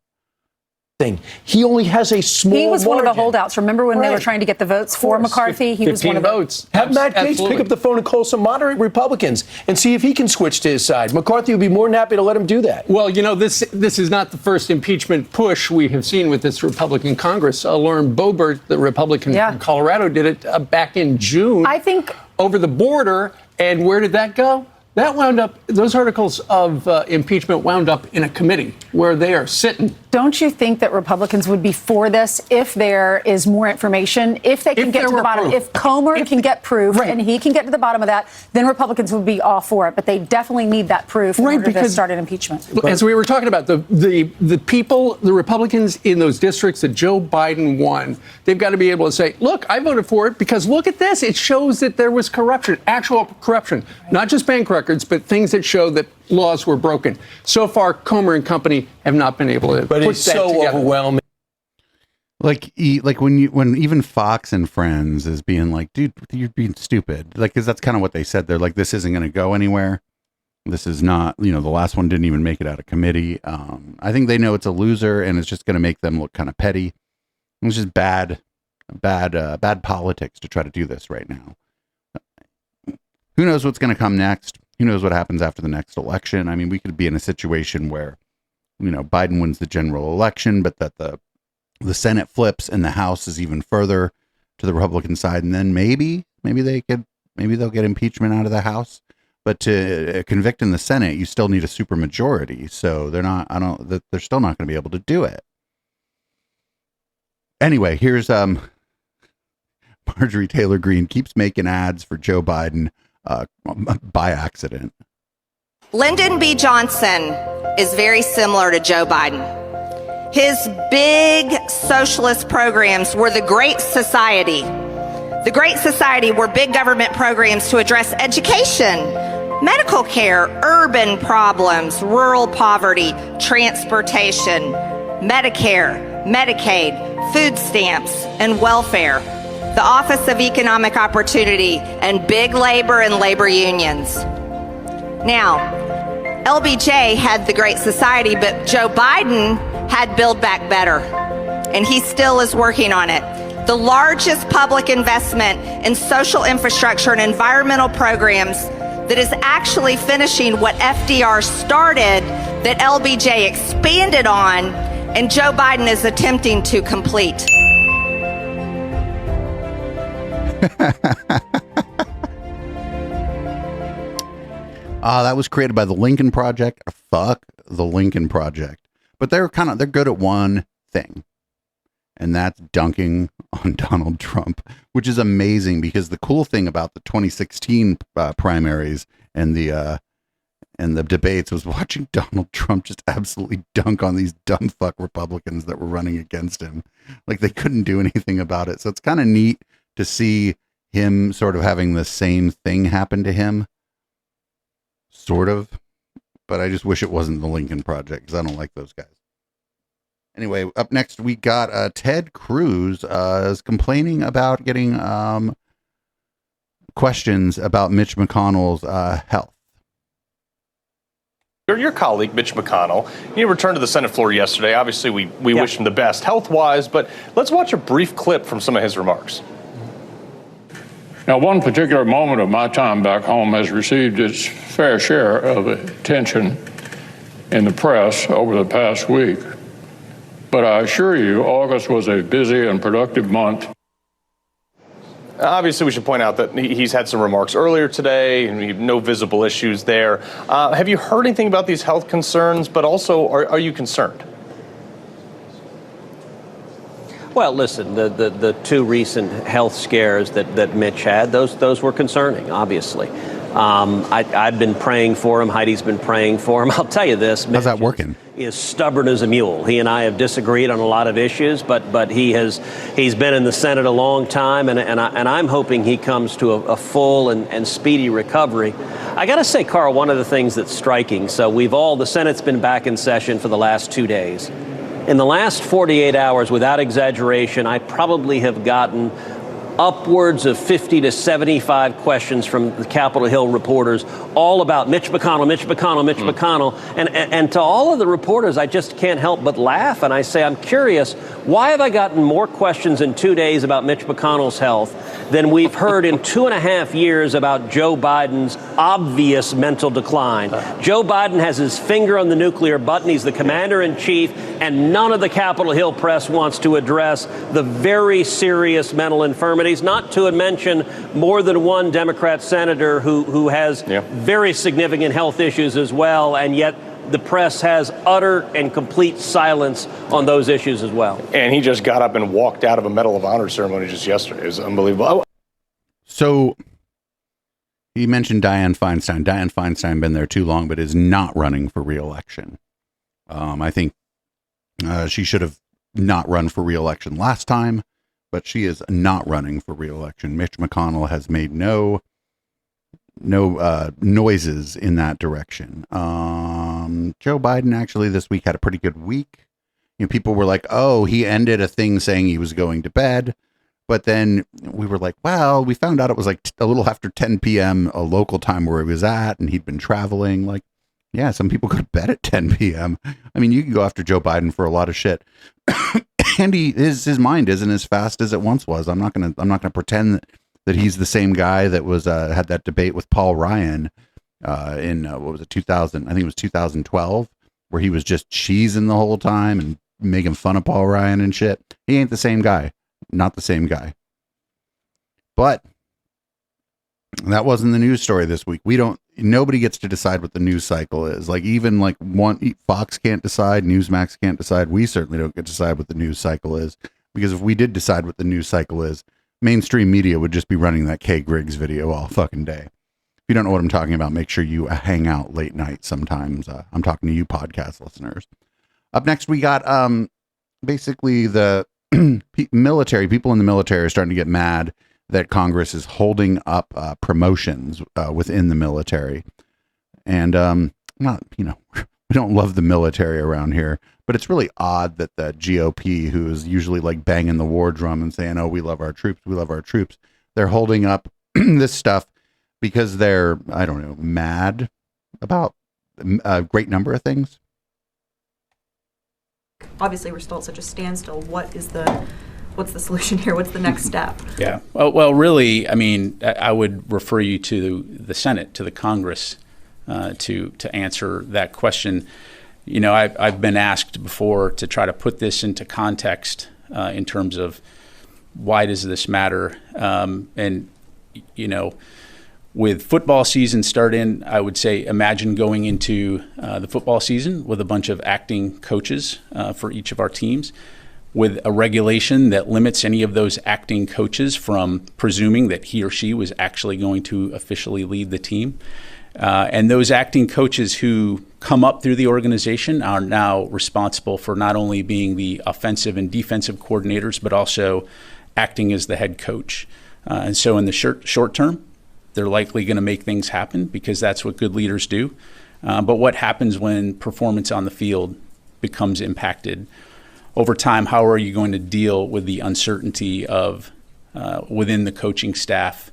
He only has a small He was one of the margin. holdouts. Remember when they were trying to get the votes for McCarthy? He was one of the votes. Have Matt Gaetz pick up the phone and call some moderate Republicans and see if he can switch to his side. McCarthy would be more than happy to let him do that. Well, this is not the first impeachment push we have seen with this Republican Congress. Lauren Boebert, the Republican from Colorado, did it back in June. I think over the border. And where did that go? That wound up, those articles of impeachment wound up in a committee where they are sitting. Don't you think that Republicans would be for this if there is more information, if they can get to the bottom, if Comer can get proof and he can get to the bottom of that, then Republicans would be all for it. But they definitely need that proof in order to start an impeachment. As we were talking about, the people, the Republicans in those districts that Joe Biden won, they've got to be able to say, look, I voted for it because look at this. It shows that there was corruption, actual corruption, not just bank records, but things that show that laws were broken. So far, Comer and company have not been able to. But it's so overwhelming. Like when even Fox and Friends is being like, dude, you're being stupid. Like, because that's kind of what they said. They're like, this isn't going to go anywhere. This is not, the last one didn't even make it out of committee. I think they know it's a loser, and it's just going to make them look kind of petty. It's just bad politics to try to do this right now. Who knows what's going to come next? Who knows what happens after the next election? I mean, we could be in a situation where, Biden wins the general election, but that the Senate flips and the House is even further to the Republican side, and then maybe they'll get impeachment out of the House. But to convict in the Senate, you still need a supermajority. So they're still not going to be able to do it. Anyway, here's Marjorie Taylor Greene keeps making ads for Joe Biden by accident. Lyndon B. Johnson is very similar to Joe Biden. His big socialist programs were the Great Society. The Great Society were big government programs to address education, medical care, urban problems, rural poverty, transportation, Medicare, Medicaid, food stamps, and welfare, the Office of Economic Opportunity, and big labor and labor unions. Now, LBJ had the Great Society, but Joe Biden had Build Back Better, and he still is working on it. The largest public investment in social infrastructure and environmental programs that is actually finishing what FDR started, that LBJ expanded on, and Joe Biden is attempting to complete. That was created by the Lincoln Project. Fuck the Lincoln Project. But they're good at one thing. And that's dunking on Donald Trump, which is amazing because the cool thing about the 2016 primaries and the debates was watching Donald Trump just absolutely dunk on these dumb fuck Republicans that were running against him. Like they couldn't do anything about it. So it's kind of neat to see him sort of having the same thing happen to him. Sort of. But I just wish it wasn't the Lincoln Project because I don't like those guys. Anyway, up next we got Ted Cruz is complaining about getting questions about Mitch McConnell's health. Your colleague, Mitch McConnell, he returned to the Senate floor yesterday. Obviously, we wish him the best health-wise, but let's watch a brief clip from some of his remarks. Now, one particular moment of my time back home has received its fair share of attention in the press over the past week. But I assure you, August was a busy and productive month. Obviously, we should point out that he's had some remarks earlier today, and no visible issues there. Have you heard anything about these health concerns? But also, are you concerned? Well, listen, the two recent health scares that Mitch had, those were concerning, obviously. I've been praying for him. Heidi's been praying for him. I'll tell you this. How's that working? Is stubborn as a mule. He and I have disagreed on a lot of issues, but he's been in the Senate a long time, and I'm hoping he comes to a full and speedy recovery. I got to say, Carl, one of the things that's striking, so the Senate's been back in session for the last 2 days. In the last 48 hours, without exaggeration, I probably have gotten upwards of 50 to 75 questions from the Capitol Hill reporters, all about Mitch McConnell, Mitch McConnell, Mitch McConnell. And to all of the reporters, I just can't help but laugh. And I say, I'm curious, why have I gotten more questions in 2 days about Mitch McConnell's health than we've heard in 2.5 years about Joe Biden's obvious mental decline? Joe Biden has his finger on the nuclear button. He's the commander in chief, and none of the Capitol Hill press wants to address the very serious mental infirmity. Not to mention more than one Democrat senator who has very significant health issues as well, and yet the press has utter and complete silence on those issues as well. And he just got up and walked out of a Medal of Honor ceremony just yesterday. It was unbelievable. So he mentioned Dianne Feinstein. Dianne Feinstein been there too long, but is not running for re-election. I think she should have not run for re-election last time. But she is not running for re-election. Mitch McConnell has made no noises in that direction. Joe Biden actually this week had a pretty good week. People were like, oh, he ended a thing saying he was going to bed. But then we were like, well, we found out it was like a little after 10 p.m. a local time where he was at, and he'd been traveling. Like, yeah, some people go to bed at 10 p.m. I mean, you can go after Joe Biden for a lot of shit. And his mind isn't as fast as it once was. I'm not gonna pretend that he's the same guy that was had that debate with Paul Ryan in what was it 2000? I think it was 2012, where he was just cheesing the whole time and making fun of Paul Ryan and shit. He ain't the same guy. Not the same guy. But that wasn't the news story this week. Nobody gets to decide what the news cycle is. Like even like Fox can't decide, Newsmax can't decide. We certainly don't get to decide what the news cycle is, because if we did decide what the news cycle is, mainstream media would just be running that Kay Griggs video all fucking day. If you don't know what I'm talking about, make sure you hang out late night sometimes. I'm talking to you podcast listeners. Up next, we got basically the military. People in the military are starting to get mad that Congress is holding up promotions within the military. And we don't love the military around here, but it's really odd that the GOP, who is usually like banging the war drum and saying, oh, we love our troops, they're holding up this stuff because they're, I don't know, mad about a great number of things. Obviously, we're still at such a standstill. What's the solution here? What's the next step? Yeah. Well, really, I mean, I would refer you to the Senate, to the Congress, to answer that question. You know, I've been asked before to try to put this into context in terms of why does this matter? And, you know, with football season starting, I would say imagine going into the football season with a bunch of acting coaches for each of our teams, with a regulation that limits any of those acting coaches from presuming that he or she was actually going to officially lead the team. And those acting coaches who come up through the organization are now responsible for not only being the offensive and defensive coordinators, but also acting as the head coach. And so in the short term, they're likely going to make things happen because that's what good leaders do. But what happens when performance on the field becomes impacted? Over time, how are you going to deal with the uncertainty of within the coaching staff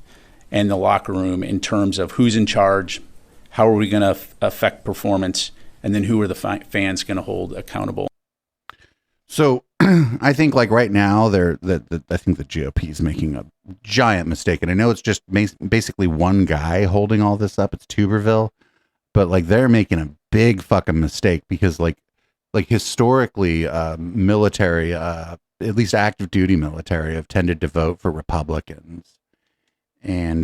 and the locker room in terms of who's in charge, how are we going to affect performance, and then who are the fans going to hold accountable? So I think like right now, I think the GOP is making a giant mistake. And I know it's just basically one guy holding all this up. It's Tuberville. But like they're making a big fucking mistake because like historically military, at least active duty military, have tended to vote for Republicans. And,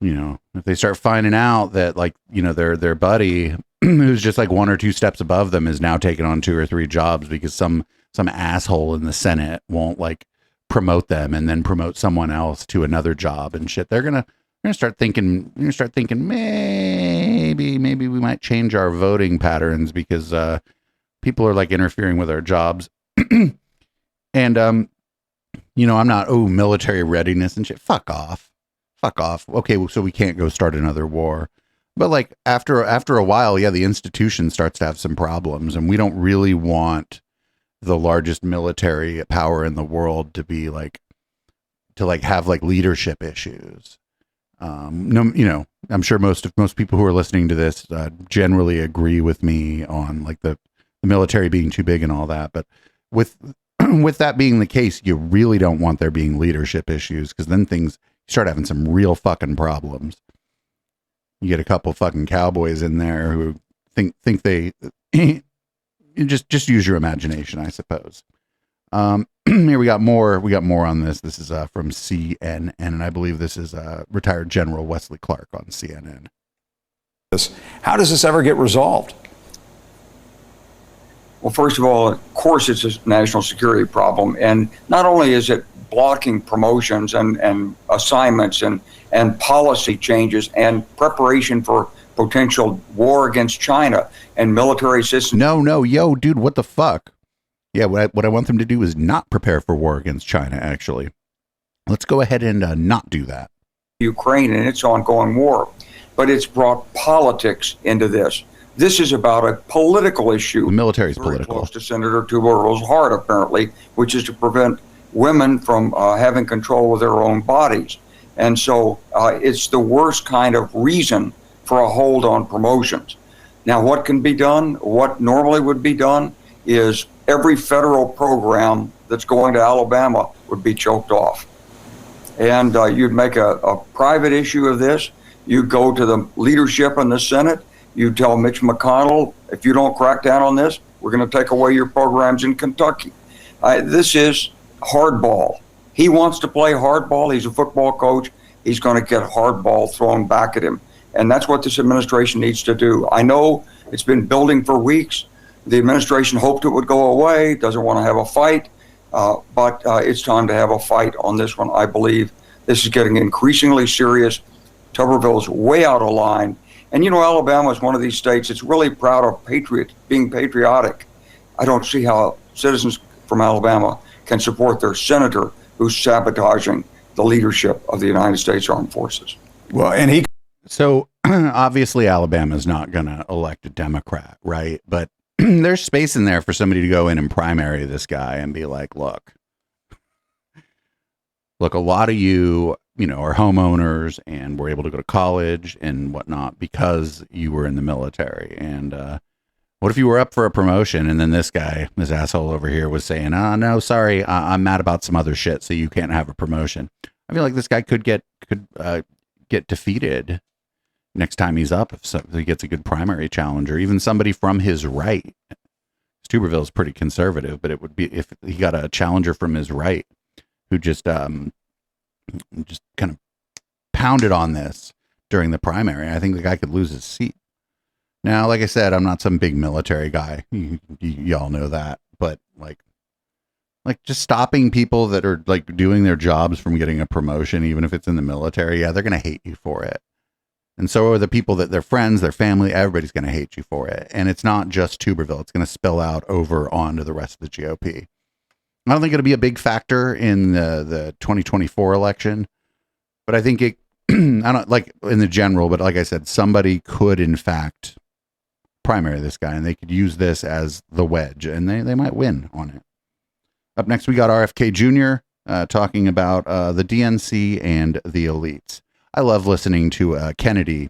you know, if they start finding out that like, you know, their buddy who's just like one or two steps above them is now taking on 2 or 3 jobs because some asshole in the Senate won't like promote them and then promote someone else to another job and shit. They're gonna start thinking maybe we might change our voting patterns because people are like interfering with our jobs. And you know, I'm not military readiness and shit. Fuck off. Okay, well, so we can't go start another war. But like after a while, yeah, the institution starts to have some problems, and we don't really want the largest military power in the world to be like have like leadership issues. No, you know, I'm sure most people who are listening to this generally agree with me on like the military being too big and all that. But with that being the case, you really don't want there being leadership issues because then things start having some real fucking problems. You get a couple fucking cowboys in there who think they just use your imagination, I suppose. Here we got more on this. This is from CNN, and I believe this is retired General Wesley Clark on CNN. How does this ever get resolved? Well, first of all, of course, it's a national security problem, and not only is it blocking promotions and assignments and policy changes and preparation for potential war against China and military assistance. No, yo, dude, what the fuck? Yeah, what I want them to do is not prepare for war against China, actually. Let's go ahead and not do that. Ukraine and its ongoing war. But it's brought politics into this. This is about a political issue. The military is political. Close to Senator Tuberville's heart, apparently, which is to prevent women from having control of their own bodies. And so it's the worst kind of reason for a hold on promotions. Now, what can be done, what normally would be done, is every federal program that's going to Alabama would be choked off. And you'd make a private issue of this. You go to the leadership in the Senate. You tell Mitch McConnell, if you don't crack down on this, we're going to take away your programs in Kentucky. This is hardball. He wants to play hardball. He's a football coach. He's going to get hardball thrown back at him. And that's what this administration needs to do. I know it's been building for weeks. The administration hoped it would go away, doesn't want to have a fight, but it's time to have a fight on this one, I believe. This is getting increasingly serious. Tuberville's way out of line. And you know, Alabama is one of these states that's really proud of being patriotic. I don't see how citizens from Alabama can support their senator who's sabotaging the leadership of the United States Armed Forces. Well, and so obviously Alabama's not going to elect a Democrat, right? But there's space in there for somebody to go in and primary this guy and be like, look, a lot of you know, are homeowners and were able to go to college and whatnot because you were in the military. And what if you were up for a promotion and then this asshole over here was saying, no, sorry, I'm mad about some other shit, so you can't have a promotion. I feel like this guy could get defeated next time he's up if he gets a good primary challenger, even somebody from his right. Tuberville's pretty conservative, but it would be if he got a challenger from his right. who just kind of pounded on this during the primary. I think the guy could lose his seat. Now, like I said, I'm not some big military guy. Y'all know that. But like just stopping people that are like doing their jobs from getting a promotion, even if it's in the military, yeah, they're going to hate you for it. And so are the people that their friends, their family, everybody's going to hate you for it. And it's not just Tuberville. It's going to spill out over onto the rest of the GOP. I don't think it'll be a big factor in the 2024 election, but I think it, I don't like in the general, but like I said, somebody could in fact primary this guy and they could use this as the wedge and they might win on it. Up next, we got RFK Jr. Talking about the DNC and the elites. I love listening to Kennedy,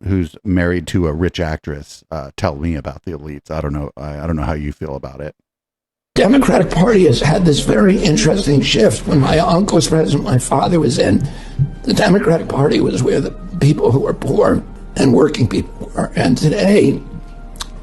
who's married to a rich actress, tell me about the elites. I don't know how you feel about it. Democratic Party has had this very interesting shift. When my uncle was president, my father was in, the Democratic Party was where the people who were poor and working people were. And today,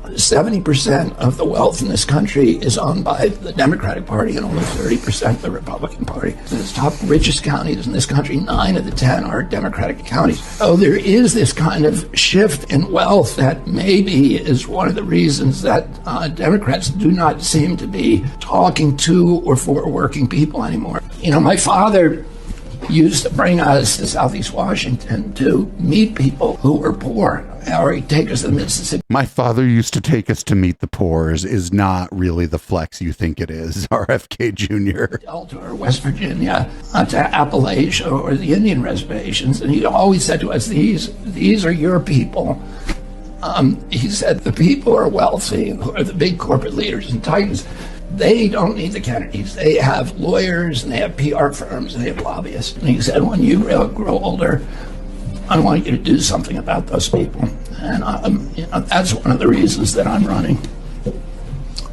70% of the wealth in this country is owned by the Democratic Party and only 30% the Republican Party. The top richest counties in this country, 9 of the 10 are Democratic counties. So there is this kind of shift in wealth that maybe is one of the reasons that Democrats do not seem to be talking to or for working people anymore. You know, my father used to bring us to Southeast Washington to meet people who were poor, or he'd take us to the Mississippi. My father used to take us to meet the poor is not really the flex you think it is, RFK Jr. Delta or West Virginia, to Appalachia or the Indian reservations, and he always said to us, these are your people. He said the people who are wealthy, who are the big corporate leaders and titans, they don't need the Kennedys. They have lawyers and they have PR firms and they have lobbyists. And he said, when you grow older, I want you to do something about those people. And that's one of the reasons that I'm running.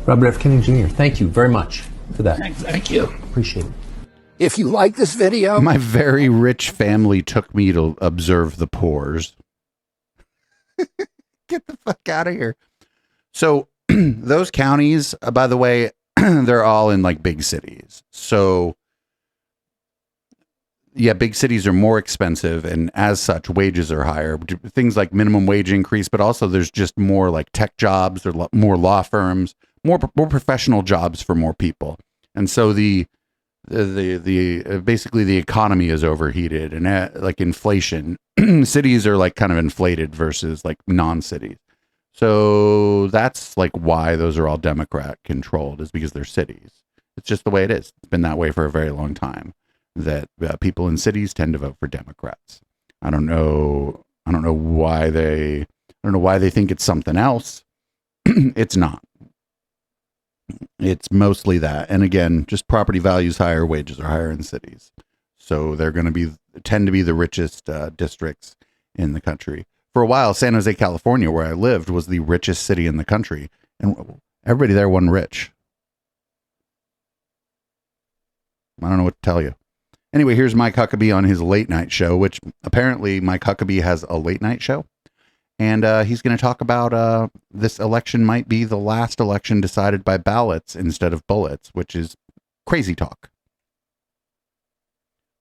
Robert F. Kennedy Jr., thank you very much for that. Thank you. Appreciate it. If you like this video... My very rich family took me to observe the poors. Get the fuck out of here. So those counties, by the way, they're all in like big cities. So yeah, big cities are more expensive and as such wages are higher. Things like minimum wage increase, but also there's just more like tech jobs, there are more law firms, more professional jobs for more people. And so the basically the economy is overheated and like inflation, cities are like kind of inflated versus like non-cities. So that's like why those are all Democrat controlled, is because they're cities. It's just the way it is. It's been that way for a very long time, that people in cities tend to vote for Democrats. I don't know why they think it's something else. It's not. It's mostly that. And again, just property values higher, wages are higher in cities. So they're going to tend to be the richest districts in the country. For a while, San Jose, California, where I lived, was the richest city in the country. And everybody there wasn't rich. I don't know what to tell you. Anyway, here's Mike Huckabee on his late night show, which apparently Mike Huckabee has a late night show. And he's going to talk about this election might be the last election decided by ballots instead of bullets, which is crazy talk.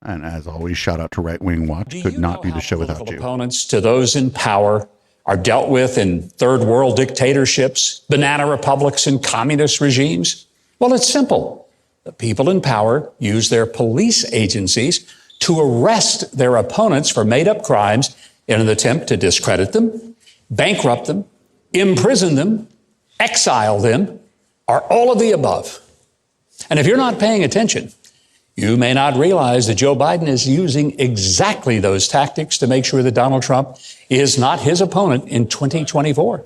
And as always, shout out to Right Wing Watch. Could not do the show without you. Opponents to those in power are dealt with in third world dictatorships, banana republics, and communist regimes? Well, it's simple. The people in power use their police agencies to arrest their opponents for made-up crimes in an attempt to discredit them, bankrupt them, imprison them, exile them, or all of the above. And if you're not paying attention, you may not realize that Joe Biden is using exactly those tactics to make sure that Donald Trump is not his opponent in 2024.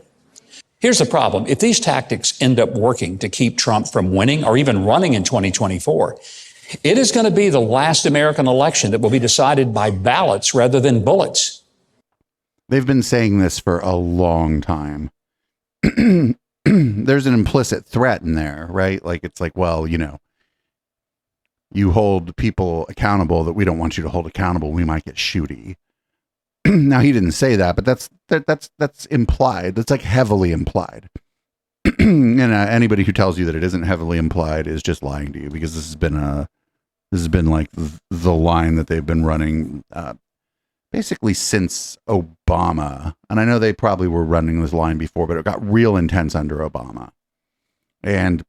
Here's the problem. If these tactics end up working to keep Trump from winning or even running in 2024, it is going to be the last American election that will be decided by ballots rather than bullets. They've been saying this for a long time. There's an implicit threat in there, right? Like, it's like, well, you know, you hold people accountable that we don't want you to hold accountable. We might get shooty. Now, he didn't say that, but that's implied. That's like heavily implied. and anybody who tells you that it isn't heavily implied is just lying to you, because this has been like the line that they've been running basically since Obama. And I know they probably were running this line before, but it got real intense under Obama. And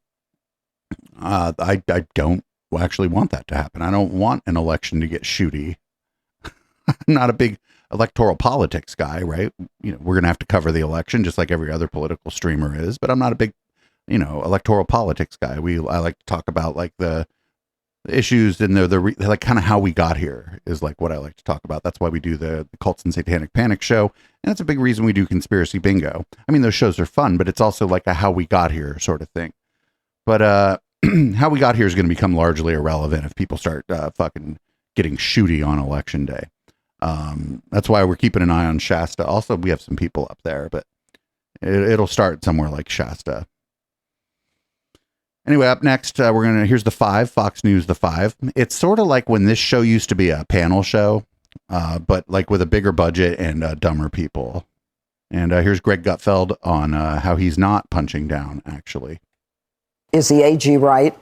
I don't actually want that to happen. I don't want an election to get shooty. I'm not a big electoral politics guy, right? You know, we're going to have to cover the election just like every other political streamer is, but I'm not a big, electoral politics guy. I like to talk about like the issues and the like kind of how we got here is like what I like to talk about. That's why we do the Cults and Satanic Panic show. And that's a big reason we do Conspiracy Bingo. I mean, those shows are fun, but it's also like a how we got here sort of thing. But how we got here is going to become largely irrelevant if people start fucking getting shooty on election day. That's why we're keeping an eye on Shasta. Also, we have some people up there, but it'll start somewhere like Shasta. Anyway, up next, here's the 5, Fox News, the 5. It's sort of like when this show used to be a panel show, but like with a bigger budget and dumber people. And here's Greg Gutfeld on how he's not punching down, actually. Is the AG right?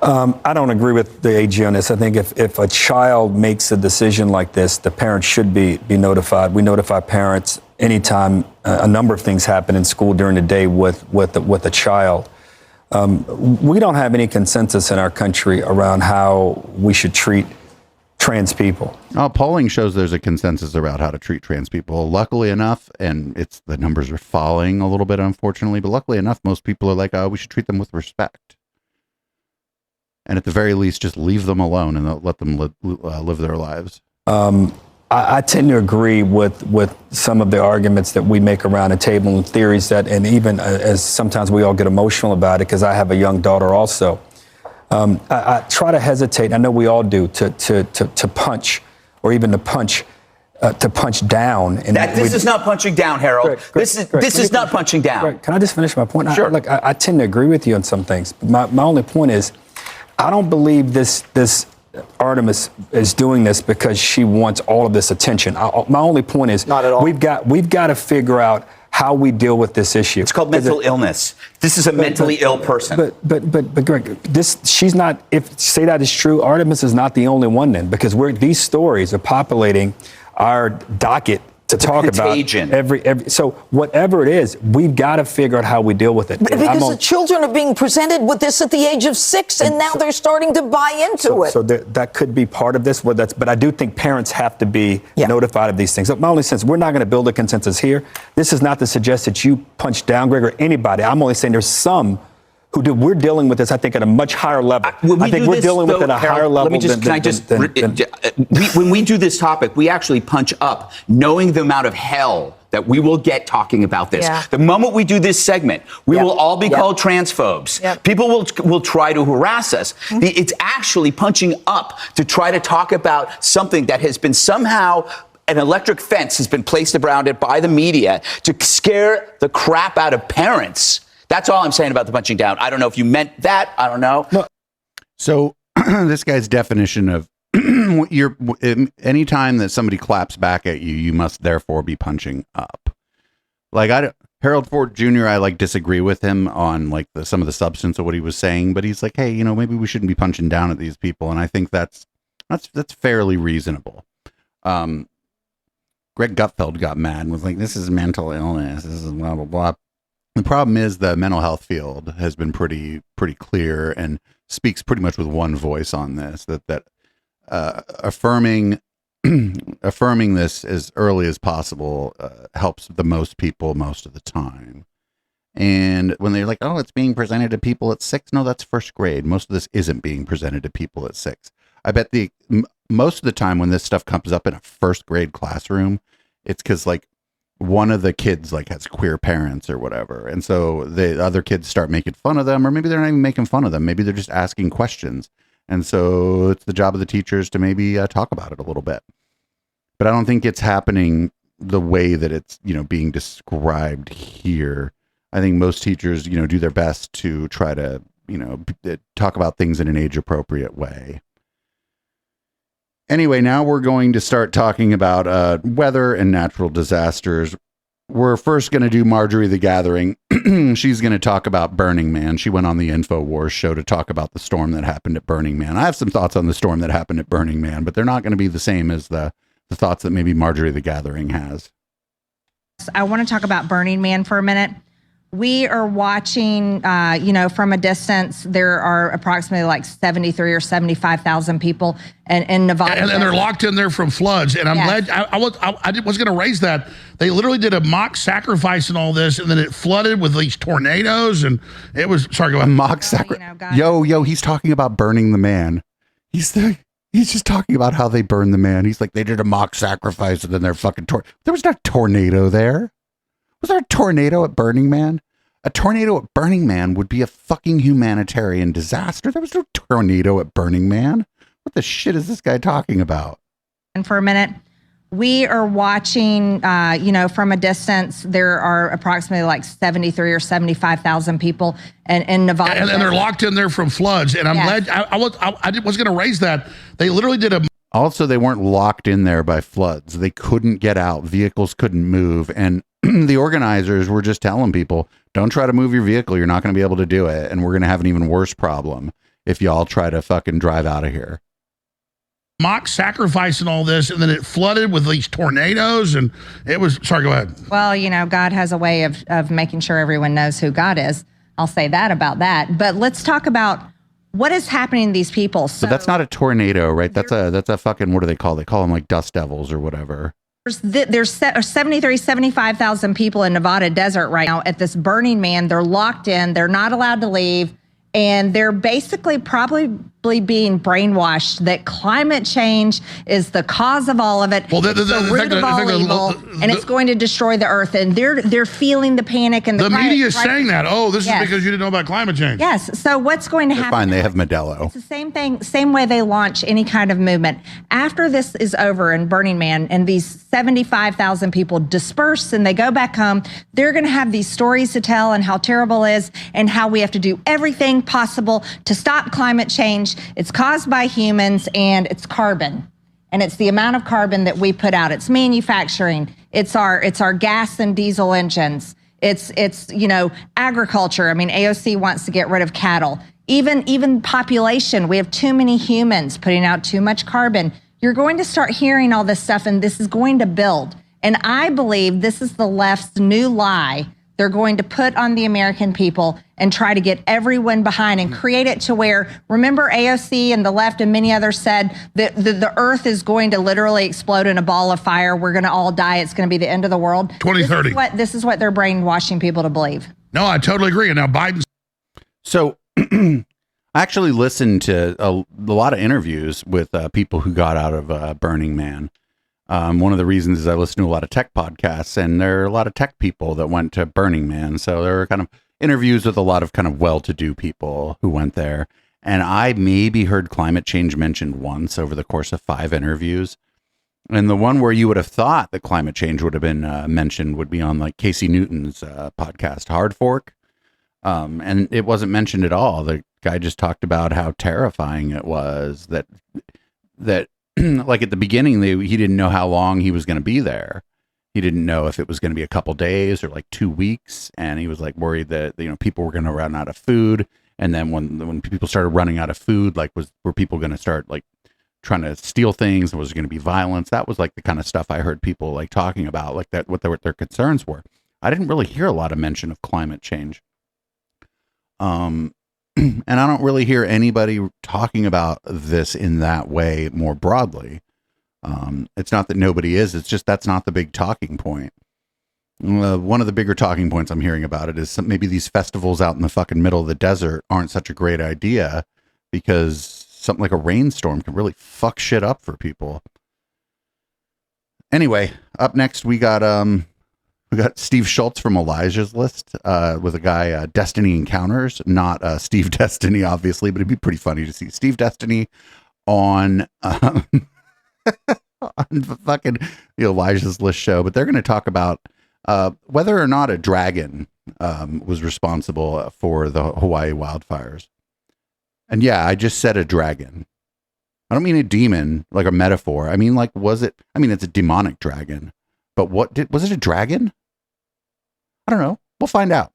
I don't agree with the AG on this. I think if a child makes a decision like this, the parents should be notified. We notify parents anytime a number of things happen in school during the day with a child. We don't have any consensus in our country around how we should treat trans people. Polling shows there's a consensus about how to treat trans people. Luckily enough, and the numbers are falling a little bit, unfortunately, but luckily enough, most people are like, we should treat them with respect. And at the very least, just leave them alone and let them live their lives. I tend to agree with some of the arguments that we make around the table and theories that, and even as sometimes we all get emotional about it, because I have a young daughter also. I try to hesitate. I know we all do to punch, or even to punch down. And this is not punching down, Harold. This is not punching down. Greg, can I just finish my point? Sure. Look, I tend to agree with you on some things. But my only point is, I don't believe this Artemis is doing this because she wants all of this attention. My only point is, not at all. We've got to figure out how we deal with this issue. It's called mental illness. This is a mentally ill person. But Greg, she's not. If say that is true, Artemis is not the only one then, because these stories are populating our docket to talk about every. So whatever it is, we've got to figure out how we deal with it. Because the children are being presented with this at the age of 6, and now they're starting to buy into it. So that could be part of this. But I do think parents have to be notified of these things. So my only sense, we're not going to build a consensus here. This is not to suggest that you punch down Greg or anybody. I'm only saying there's some who do. We're dealing with this, I think, at a much higher level. I think we're dealing with it at a higher level. When we do this topic, we actually punch up, knowing the amount of hell that we will get talking about this. Yeah. The moment we do this segment, we will all be called transphobes. Yep. People will try to harass us. Mm-hmm. It's actually punching up to try to talk about something that has been somehow an electric fence has been placed around it by the media to scare the crap out of parents. That's all I'm saying about the punching down. I don't know if you meant that. I don't know. No. So this guy's definition of anytime that somebody claps back at you, you must therefore be punching up. Like Harold Ford Jr., I disagree with him on some of the substance of what he was saying, but he's like, hey, maybe we shouldn't be punching down at these people. And I think that's fairly reasonable. Greg Gutfeld got mad and was like, this is mental illness. This is blah, blah, blah. The problem is the mental health field has been pretty clear and speaks pretty much with one voice on this, that affirming this as early as possible helps the most people most of the time. And when they're like, oh, it's being presented to people at 6, no, that's first grade. Most of this isn't being presented to people at 6. I bet most of the time when this stuff comes up in a first grade classroom, it's because one of the kids has queer parents or whatever. And so the other kids start making fun of them, or maybe they're not even making fun of them. Maybe they're just asking questions. And so it's the job of the teachers to maybe talk about it a little bit. But I don't think it's happening the way that it's, being described here. I think most teachers, do their best to try to, talk about things in an age appropriate way. Anyway, now we're going to start talking about weather and natural disasters. we're first going to do Marjorie the Gathering. She's going to talk about Burning Man. She went on the InfoWars show to talk about the storm that happened at Burning Man. I have some thoughts on the storm that happened at Burning Man, but they're not going to be the same as the thoughts that maybe Marjorie the Gathering has. I want to talk about Burning Man for a minute. We are watching, from a distance. There are approximately like 73 or 75,000 people in Nevada. And they're locked in there from floods. And I'm glad I was going to raise that. They literally did a mock sacrifice and all this, and then it flooded with these tornadoes. And it was, sorry, go ahead. A mock sacrifice. Yo, he's talking about burning the man. He's just talking about how they burned the man. He's like, they did a mock sacrifice and then they're fucking there was no tornado there. Was there a tornado at Burning Man? A tornado at Burning Man would be a fucking humanitarian disaster. There was no tornado at Burning Man. What the shit is this guy talking about? And for a minute, we are watching, from a distance. There are approximately like 73 or 75,000 people in Nevada. And they're locked in there from floods. And I'm glad I was going to raise that. They literally did a. Also, they weren't locked in there by floods. They couldn't get out. Vehicles couldn't move. And the organizers were just telling people, don't try to move your vehicle. You're not going to be able to do it. And we're going to have an even worse problem if y'all try to fucking drive out of here. Mock sacrifice and all this, and then it flooded with these tornadoes. And it was, sorry, go ahead. Well, God has a way of making sure everyone knows who God is. I'll say that about that. But let's talk about what is happening to these people. So that's not a tornado, right? That's a fucking, what do they call? They call them like dust devils or whatever. There's 73, 75,000 people in Nevada desert right now at this Burning Man. They're locked in. They're not allowed to leave. And they're basically probably being brainwashed that climate change is the cause of all of it. Well, it's the root of all evil, and it's going to destroy the earth. And they're feeling the panic and the media is saying that. Oh, this is because you didn't know about climate change. Yes. So what's going to happen? Fine, they have Modelo. It's the same thing, same way they launch any kind of movement. After this is over in Burning Man, and these 75,000 people disperse and they go back home, they're going to have these stories to tell and how terrible it is and how we have to do everything possible to stop climate change. It's caused by humans, and it's carbon, and it's the amount of carbon that we put out. It's manufacturing. It's our gas and diesel engines. It's agriculture. I mean, AOC wants to get rid of cattle. Even population. We have too many humans putting out too much carbon. You're going to start hearing all this stuff, and this is going to build. And I believe this is the left's new lie they're going to put on the American people and try to get everyone behind and create it to where, remember AOC and the left and many others said that the earth is going to literally explode in a ball of fire. We're going to all die. It's going to be the end of the world. 2030. This is what they're brainwashing people to believe. No, I totally agree. And now Biden's. So I actually listened to a lot of interviews with people who got out of Burning Man. One of the reasons is I listen to a lot of tech podcasts, and there are a lot of tech people that went to Burning Man. So there were kind of interviews with a lot of kind of well-to-do people who went there. And I maybe heard climate change mentioned once over the course of 5 interviews. And the one where you would have thought that climate change would have been mentioned would be on like Casey Newton's podcast, Hard Fork. And it wasn't mentioned at all. The guy just talked about how terrifying it was that like at the beginning, he didn't know how long he was going to be there. He didn't know if it was going to be a couple days or like 2 weeks. And he was like worried that, people were going to run out of food. And then when people started running out of food, like were people going to start like trying to steal things? Was there going to be violence? That was like the kind of stuff I heard people like talking about, like that, what their concerns were. I didn't really hear a lot of mention of climate change. And I don't really hear anybody talking about this in that way more broadly. It's not that nobody is. It's just that's not the big talking point. One of the bigger talking points I'm hearing about it is maybe these festivals out in the fucking middle of the desert aren't such a great idea because something like a rainstorm can really fuck shit up for people. Anyway, up next we got Steve Schultz from Elijah's List with a guy, Destiny Encounters, not Steve Destiny, obviously, but it'd be pretty funny to see Steve Destiny on fucking the Elijah's List show. But they're going to talk about whether or not a dragon was responsible for the Hawaii wildfires. And yeah, I just said a dragon. I don't mean a demon, like a metaphor. I mean, like, it's a demonic dragon. But was it a dragon? I don't know. We'll find out.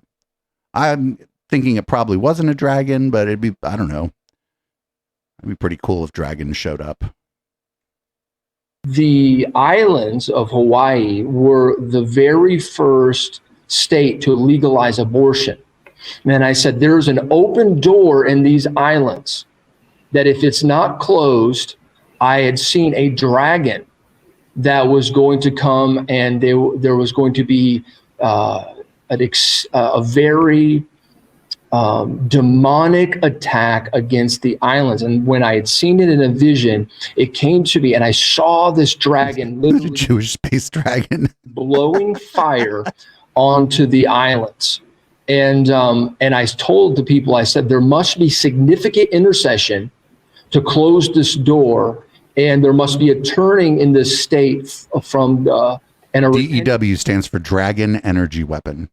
I'm thinking it probably wasn't a dragon, but I don't know. It'd be pretty cool if dragons showed up. The islands of Hawaii were the very first state to legalize abortion. And I said, there's an open door in these islands that if it's not closed, I had seen a dragon that was going to come, and there was going to be a very demonic attack against the islands. And when I had seen it in a vision, it came to me, and I saw this dragon, literally Jewish space dragon, blowing fire onto the islands. And I told the people, I said, there must be significant intercession to close this door, and there must be a turning in this state from DEW stands for Dragon Energy Weapon.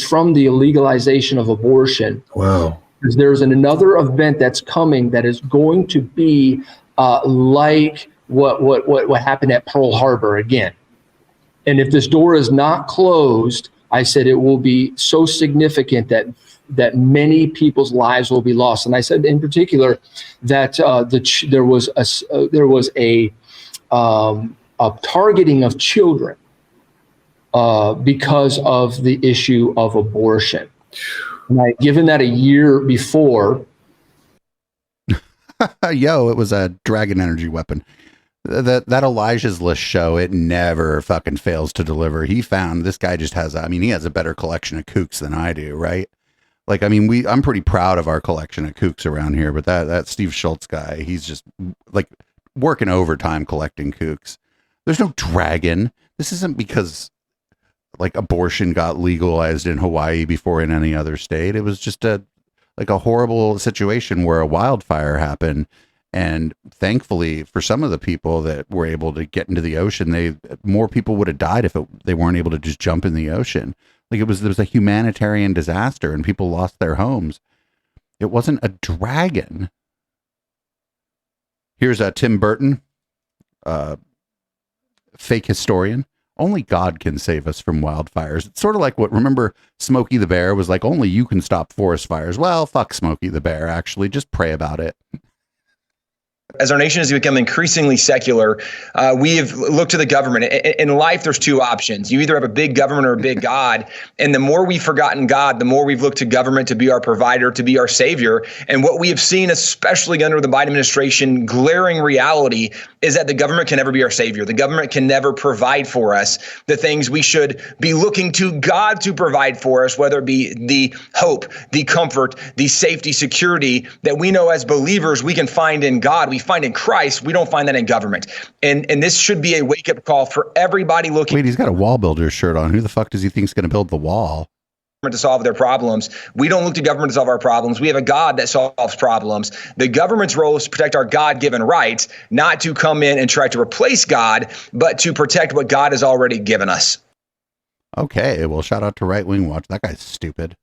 From the legalization of abortion. Wow. Because there's another event that's coming that is going to be like what happened at Pearl Harbor again. And if this door is not closed, I said it will be so significant that many people's lives will be lost. And I said in particular that there was a targeting of children because of the issue of abortion. And I given that a year before. Yo, it was a Dragon Energy Weapon. That Elijah's List show, it never fucking fails to deliver. He found this guy just has, he has a better collection of kooks than I do, right? Like, I'm pretty proud of our collection of kooks around here, but that Steve Schultz guy, he's just like working overtime collecting kooks. There's no dragon. This isn't because like abortion got legalized in Hawaii before in any other state. It was just a horrible situation where a wildfire happened. And thankfully for some of the people that were able to get into the ocean, more people would have died if they weren't able to just jump in the ocean. Like there was a humanitarian disaster and people lost their homes. It wasn't a dragon. Here's Tim Burton, fake historian. Only God can save us from wildfires. It's sort of like remember Smokey the Bear was like, only you can stop forest fires. Well, fuck Smokey the Bear, actually. Just pray about it. As our nation has become increasingly secular, we have looked to the government. In life, there's two options. You either have a big government or a big God. And the more we've forgotten God, the more we've looked to government to be our provider, to be our savior. And what we have seen, especially under the Biden administration, glaring reality is that the government can never be our savior. The government can never provide for us the things we should be looking to God to provide for us, whether it be the hope, the comfort, the safety, security that we know as believers we can find in God. We find in Christ. We don't find that in government. And this should be a wake-up call for everybody looking. Wait, he's got a wall builder shirt on. Who the fuck does he think is going to build the wall? To solve their problems. We don't look to government to solve our problems. We have a God that solves problems. The government's role is to protect our God-given rights, not to come in and try to replace God, but to protect what God has already given us. Okay, well, shout out to Right Wing Watch. That guy's stupid.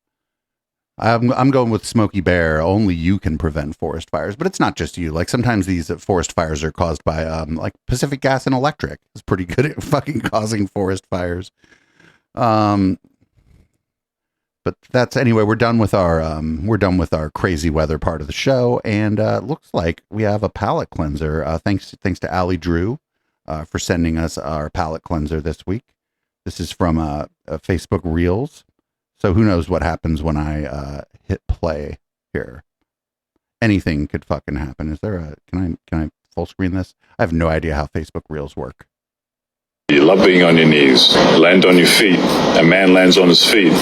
I'm going with Smokey Bear. Only you can prevent forest fires, but it's not just you. Like sometimes these forest fires are caused by like Pacific Gas and Electric. It's pretty good at fucking causing forest fires. But that's anyway. We're done with our crazy weather part of the show, and looks like we have a palate cleanser. Thanks to Allie Drew for sending us our palate cleanser this week. This is from Facebook Reels. So who knows what happens when I hit play here? Anything could fucking happen. Is there can I full screen this? I have no idea how Facebook Reels work. You love being on your knees. Land on your feet. A man lands on his feet.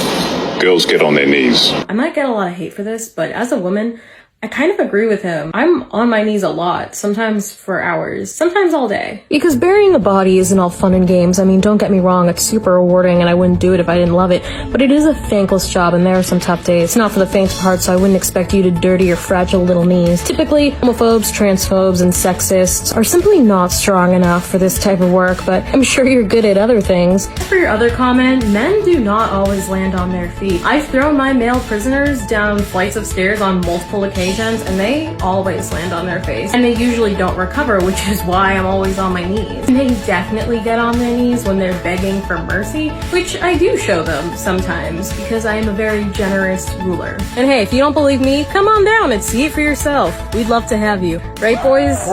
Girls get on their knees. I might get a lot of hate for this, but as a woman, I kind of agree with him. I'm on my knees a lot, sometimes for hours, sometimes all day. Because burying a body isn't all fun and games. I mean, don't get me wrong, it's super rewarding and I wouldn't do it if I didn't love it. But it is a thankless job and there are some tough days. It's not for the faint of heart, so I wouldn't expect you to dirty your fragile little knees. Typically, homophobes, transphobes, and sexists are simply not strong enough for this type of work, but I'm sure you're good at other things. For your other comment, men do not always land on their feet. I've thrown my male prisoners down flights of stairs on multiple occasions. occasions, and they always land on their face. And they usually don't recover, which is why I'm always on my knees. And they definitely get on their knees when they're begging for mercy, which I do show them sometimes because I am a very generous ruler. And hey, if you don't believe me, come on down and see it for yourself. We'd love to have you. Right, boys?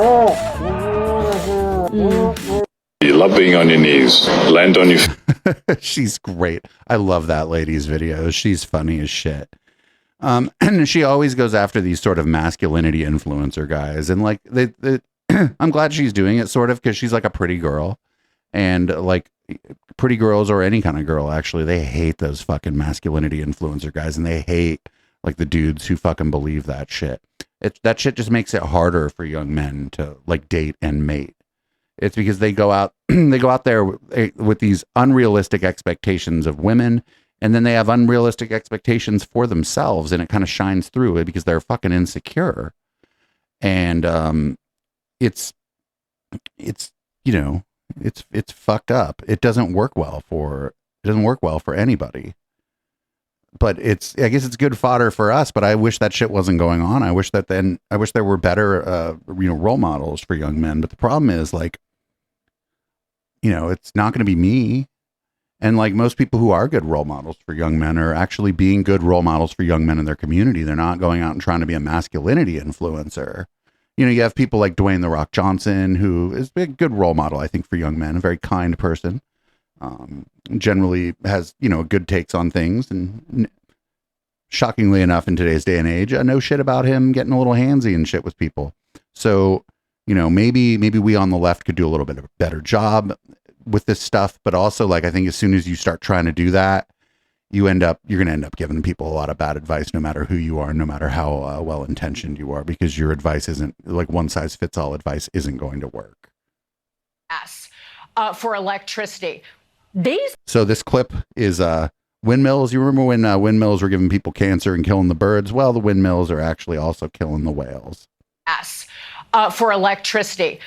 You love being on your knees. Land on your... She's great. I love that lady's videos. She's funny as shit. And she always goes after these sort of masculinity influencer guys. And like, I'm glad she's doing it sort of because she's like a pretty girl. And like pretty girls or any kind of girl, actually, they hate those fucking masculinity influencer guys. And they hate like the dudes who fucking believe that shit. That shit just makes it harder for young men to like date and mate. It's because they go out there with these unrealistic expectations of women, and then they have unrealistic expectations for themselves, and it kind of shines through it because they're fucking insecure. And it's you know, it's fucked up. It doesn't work well for anybody. But I guess it's good fodder for us, but I wish that shit wasn't going on. I wish there were better, role models for young men. But the problem is like, it's not going to be me. And like most people who are good role models for young men are actually being good role models for young men in their community. They're not going out and trying to be a masculinity influencer. You have people like Dwayne "The Rock" Johnson, who is a good role model, I think, for young men, a very kind person. Generally has, good takes on things, and shockingly enough in today's day and age, I know shit about him getting a little handsy and shit with people. So, maybe we on the left could do a little bit of a better job with this stuff. But also, like, I think as soon as you start trying to do that, you're going to end up giving people a lot of bad advice, no matter who you are, no matter how well-intentioned you are, because your advice isn't like one size fits all advice isn't going to work. Yes, for electricity. So this clip is windmills. You remember when windmills were giving people cancer and killing the birds? Well, the windmills are actually also killing the whales. Yes, for electricity.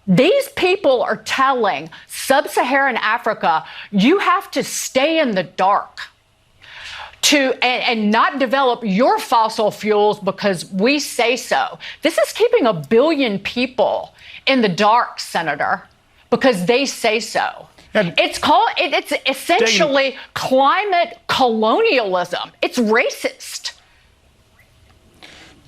These people are telling sub-Saharan Africa, you have to stay in the dark and not develop your fossil fuels because we say so. This is keeping 1 billion people in the dark, Senator, because they say so. It's essentially climate colonialism. It's racist.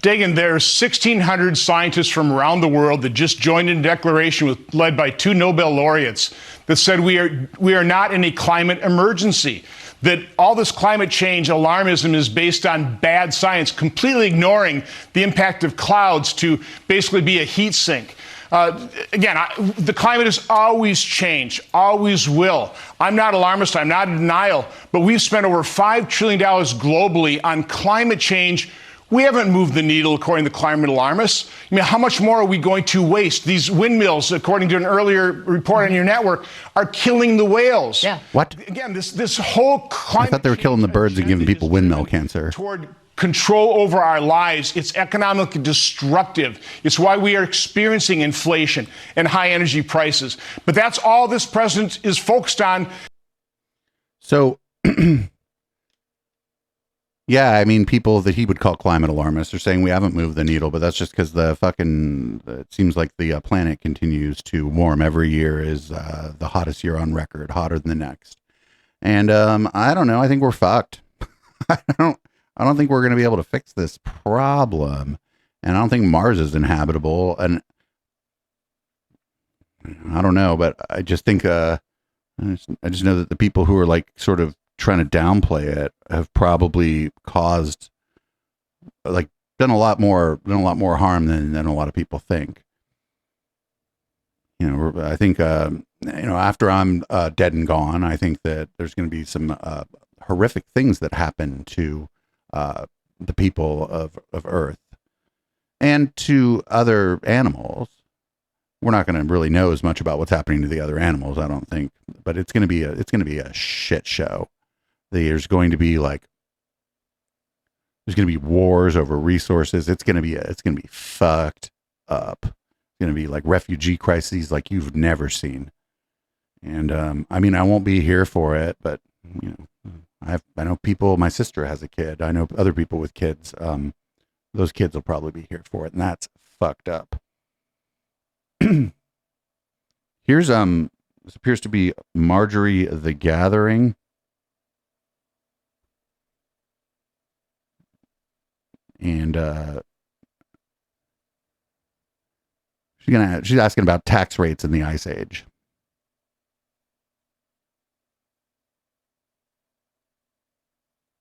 Dagan, there's 1,600 scientists from around the world that just joined in a declaration led by 2 Nobel laureates that said we are not in a climate emergency, that all this climate change alarmism is based on bad science, completely ignoring the impact of clouds to basically be a heat sink. The climate has always changed, always will. I'm not alarmist, I'm not in denial, but we've spent over $5 trillion globally on climate change. We haven't moved the needle, according to climate alarmists. I mean, how much more are we going to waste? These windmills, according to an earlier report on your network, are killing the whales. Yeah. What? Again, this whole climate... I thought they were killing the birds and giving people windmill cancer. ...toward control over our lives. It's economically destructive. It's why we are experiencing inflation and high energy prices. But that's all this president is focused on. So... Yeah, I mean, people that he would call climate alarmists are saying we haven't moved the needle, but that's just because it seems like the planet continues to warm. Every year is the hottest year on record, hotter than the next. And I don't know. I think we're fucked. I don't think we're going to be able to fix this problem. And I don't think Mars is inhabitable. And I don't know, but I just think I just know that the people who are like sort of trying to downplay it have probably caused done a lot more harm than a lot of people think. I think after I'm dead and gone, I think that there's going to be some horrific things that happen to the people of Earth and to other animals. We're not going to really know as much about what's happening to the other animals, I don't think, but it's going to be a shit show. There's going to be wars over resources. It's going to be fucked up. It's going to be like refugee crises like you've never seen. And I mean, I won't be here for it, but I know people. My sister has a kid. I know other people with kids. those kids will probably be here for it, and that's fucked up. Here's this appears to be Marjorie the Gathering. And she's asking about tax rates in the Ice Age.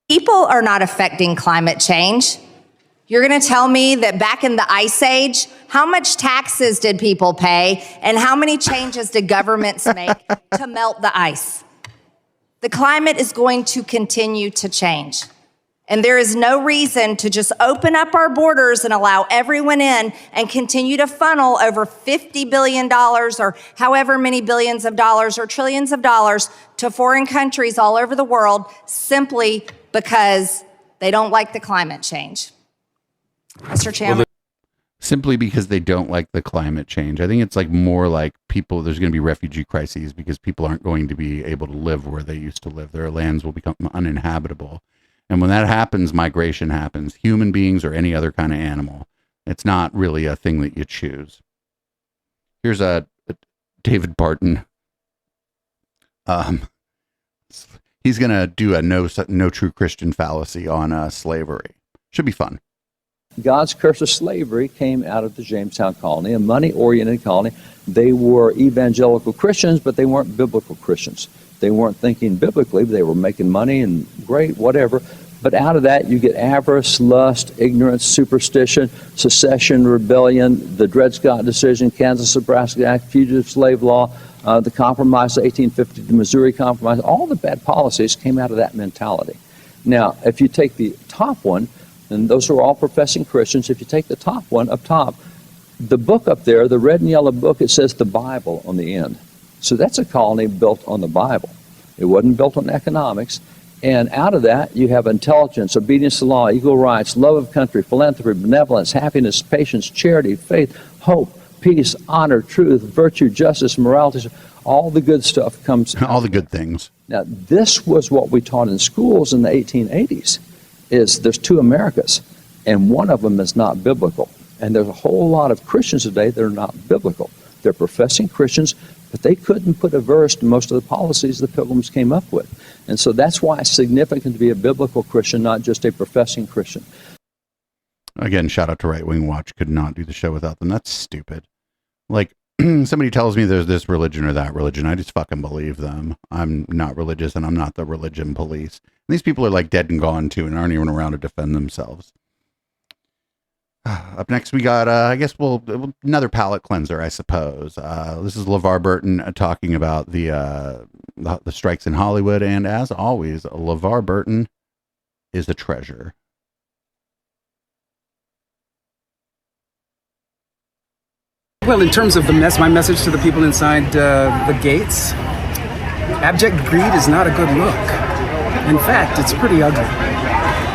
People are not affecting climate change. You're going to tell me that back in the Ice Age, how much taxes did people pay and how many changes did governments make to melt the ice? The climate is going to continue to change. And there is no reason to just open up our borders and allow everyone in and continue to funnel over $50 billion or however many billions of dollars or trillions of dollars to foreign countries all over the world simply because they don't like the climate change. Mr. Chairman. Simply because they don't like the climate change. I think it's like more like people, there's going to be refugee crises because people aren't going to be able to live where they used to live. Their lands will become uninhabitable. And when that happens, migration happens. Human beings or any other kind of animal. It's not really a thing that you choose. Here's a David Barton. He's going to do a no true Christian fallacy on slavery. Should be fun. God's curse of slavery came out of the Jamestown colony, a money-oriented colony. They were evangelical Christians, but they weren't biblical Christians. They weren't thinking biblically. They were making money and great, whatever. But out of that, you get avarice, lust, ignorance, superstition, secession, rebellion, the Dred Scott decision, Kansas-Nebraska Act, fugitive slave law, the compromise, the 1850, the Missouri Compromise. All the bad policies came out of that mentality. Now, if you take the top one, and those are all professing Christians, if you take the top one up top, the book up there, the red and yellow book, it says the Bible on the end. So that's a colony built on the Bible. It wasn't built on economics. And out of that, you have intelligence, obedience to law, equal rights, love of country, philanthropy, benevolence, happiness, patience, charity, faith, hope, peace, honor, truth, virtue, justice, morality. All the good stuff comes. All the good things. Now, this was what we taught in schools in the 1880s, is there's two Americas, and one of them is not biblical. And there's a whole lot of Christians today that are not biblical. They're professing Christians, but they couldn't put a verse to most of the policies the Pilgrims came up with. And so that's why it's significant to be a biblical Christian, not just a professing Christian. Again, shout out to Right Wing Watch. Could not do the show without them. That's stupid. Like, somebody tells me there's this religion or that religion, I just fucking believe them. I'm not religious, and I'm not the religion police. And these people are like dead and gone too, and aren't even around to defend themselves. Up next, we got, I guess another palate cleanser, I suppose. This is LeVar Burton talking about the strikes in Hollywood. And as always, LeVar Burton is a treasure. Well, in terms of my message to the people inside the gates, abject greed is not a good look. In fact, it's pretty ugly.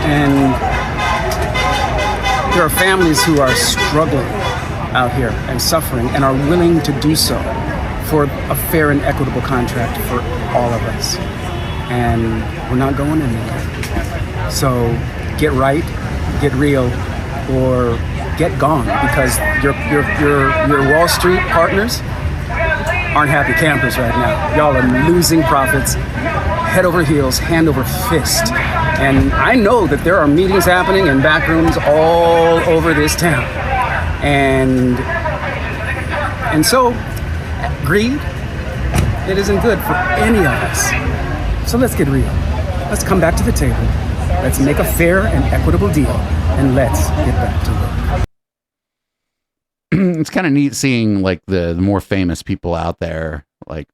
And there are families who are struggling out here and suffering and are willing to do so for a fair and equitable contract for all of us. And we're not going anywhere. So get right, get real, or get gone, because your Wall Street partners aren't happy campers right now. Y'all are losing profits, head over heels, hand over fist. And I know that there are meetings happening in back rooms all over this town. And so, greed, it isn't good for any of us. So let's get real. Let's come back to the table. Let's make a fair and equitable deal, and let's get back to work. It's kind of neat seeing like the more famous people out there, like,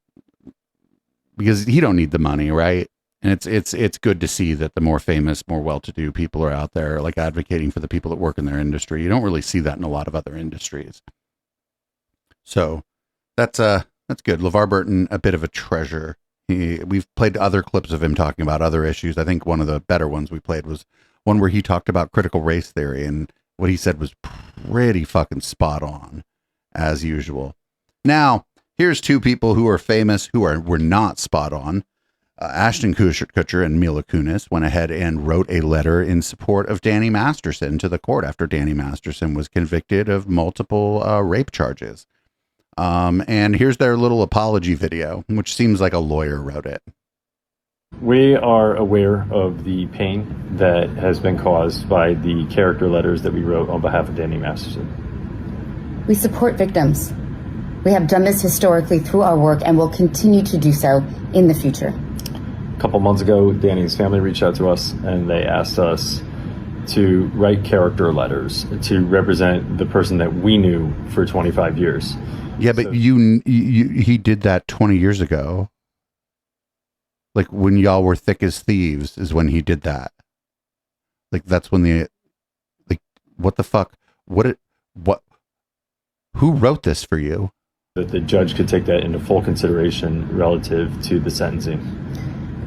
because he don't need the money, right? And it's good to see that the more famous, more well-to-do people are out there, like advocating for the people that work in their industry. You don't really see that in a lot of other industries. So that's good. LeVar Burton, a bit of a treasure. We've played other clips of him talking about other issues. I think one of the better ones we played was one where he talked about critical race theory, and what he said was pretty fucking spot on, as usual. Now, here's two people who are famous who were not spot on. Ashton Kutcher and Mila Kunis went ahead and wrote a letter in support of Danny Masterson to the court after Danny Masterson was convicted of multiple rape charges. And here's their little apology video, which seems like a lawyer wrote it. We are aware of the pain that has been caused by the character letters that we wrote on behalf of Danny Masterson. We support victims. We have done this historically through our work and will continue to do so in the future. A couple months ago, Danny's family reached out to us and they asked us to write character letters to represent the person that we knew for 25 years. Yeah, but he did that 20 years ago. Like when y'all were thick as thieves is when he did that. Like that's when what the fuck? Who wrote this for you? That the judge could take that into full consideration relative to the sentencing.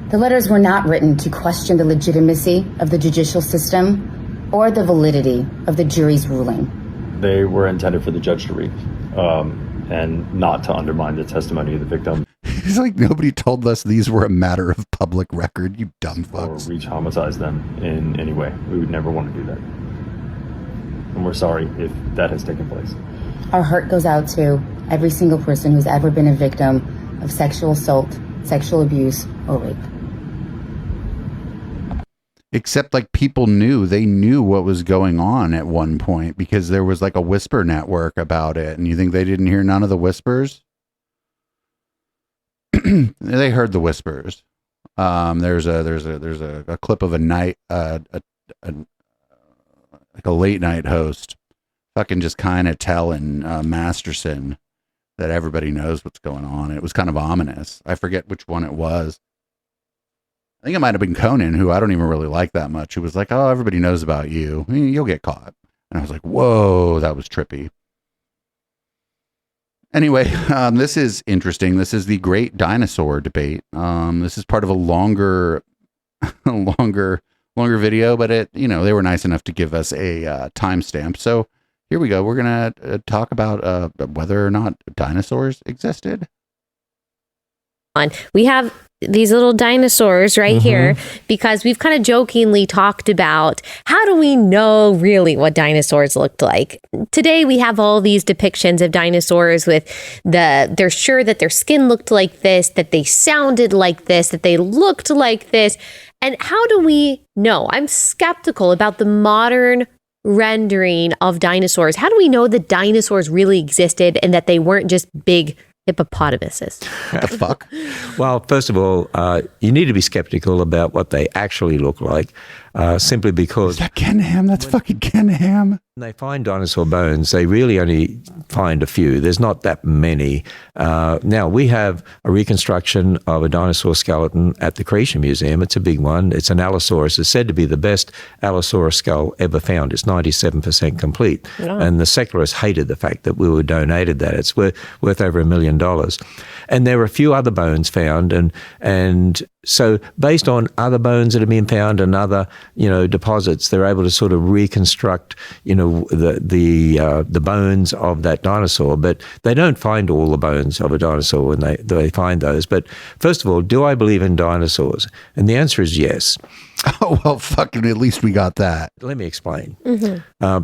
The letters were not written to question the legitimacy of the judicial system or the validity of the jury's ruling. They were intended for the judge to read and not to undermine the testimony of the victim. It's like nobody told us these were a matter of public record, you dumb fucks. Or re-traumatize them in any way. We would never want to do that. And we're sorry if that has taken place. Our heart goes out to every single person who's ever been a victim of sexual assault, sexual abuse, or rape. Except like people they knew what was going on at one point because there was like a whisper network about it. And you think they didn't hear none of the whispers? They heard the whispers. There's a clip of a night, like a late night host fucking just kind of telling Masterson that everybody knows what's going on. It was kind of ominous. I forget which one it was. I think it might have been Conan, who I don't even really like that much, who was like, oh, everybody knows about you. You'll get caught. And I was like, whoa, that was trippy. Anyway, this is interesting. This is the Great Dinosaur Debate. This is part of a longer video, but they were nice enough to give us a timestamp. So here we go. We're going to talk about whether or not dinosaurs existed. We have these little dinosaurs right here because we've kind of jokingly talked about how do we know really what dinosaurs looked like. Today we have all these depictions of dinosaurs with they're sure that their skin looked like this, that they sounded like this, that they looked like this. And how do we know? I'm skeptical about the modern rendering of dinosaurs. How do we know that dinosaurs really existed and that they weren't just big hippopotamuses? What the fuck? Well, first of all, you need to be skeptical about what they actually look like, simply because... Is that Ken Ham? That's fucking Ken Ham. When they find dinosaur bones, they really only find a few. There's not that many. Now, we have a reconstruction of a dinosaur skeleton at the Creation Museum. It's a big one. It's an Allosaurus. It's said to be the best Allosaurus skull ever found. It's 97% complete. Yeah. And the secularists hated the fact that we were donated that. It's worth over $1 million. And there were a few other bones found, and so based on other bones that have been found and other deposits, they're able to sort of reconstruct the bones of that dinosaur. But they don't find all the bones of a dinosaur when they find those. But first of all, do I believe in dinosaurs? And the answer is yes. Oh well, fucking at least we got that. Let me explain.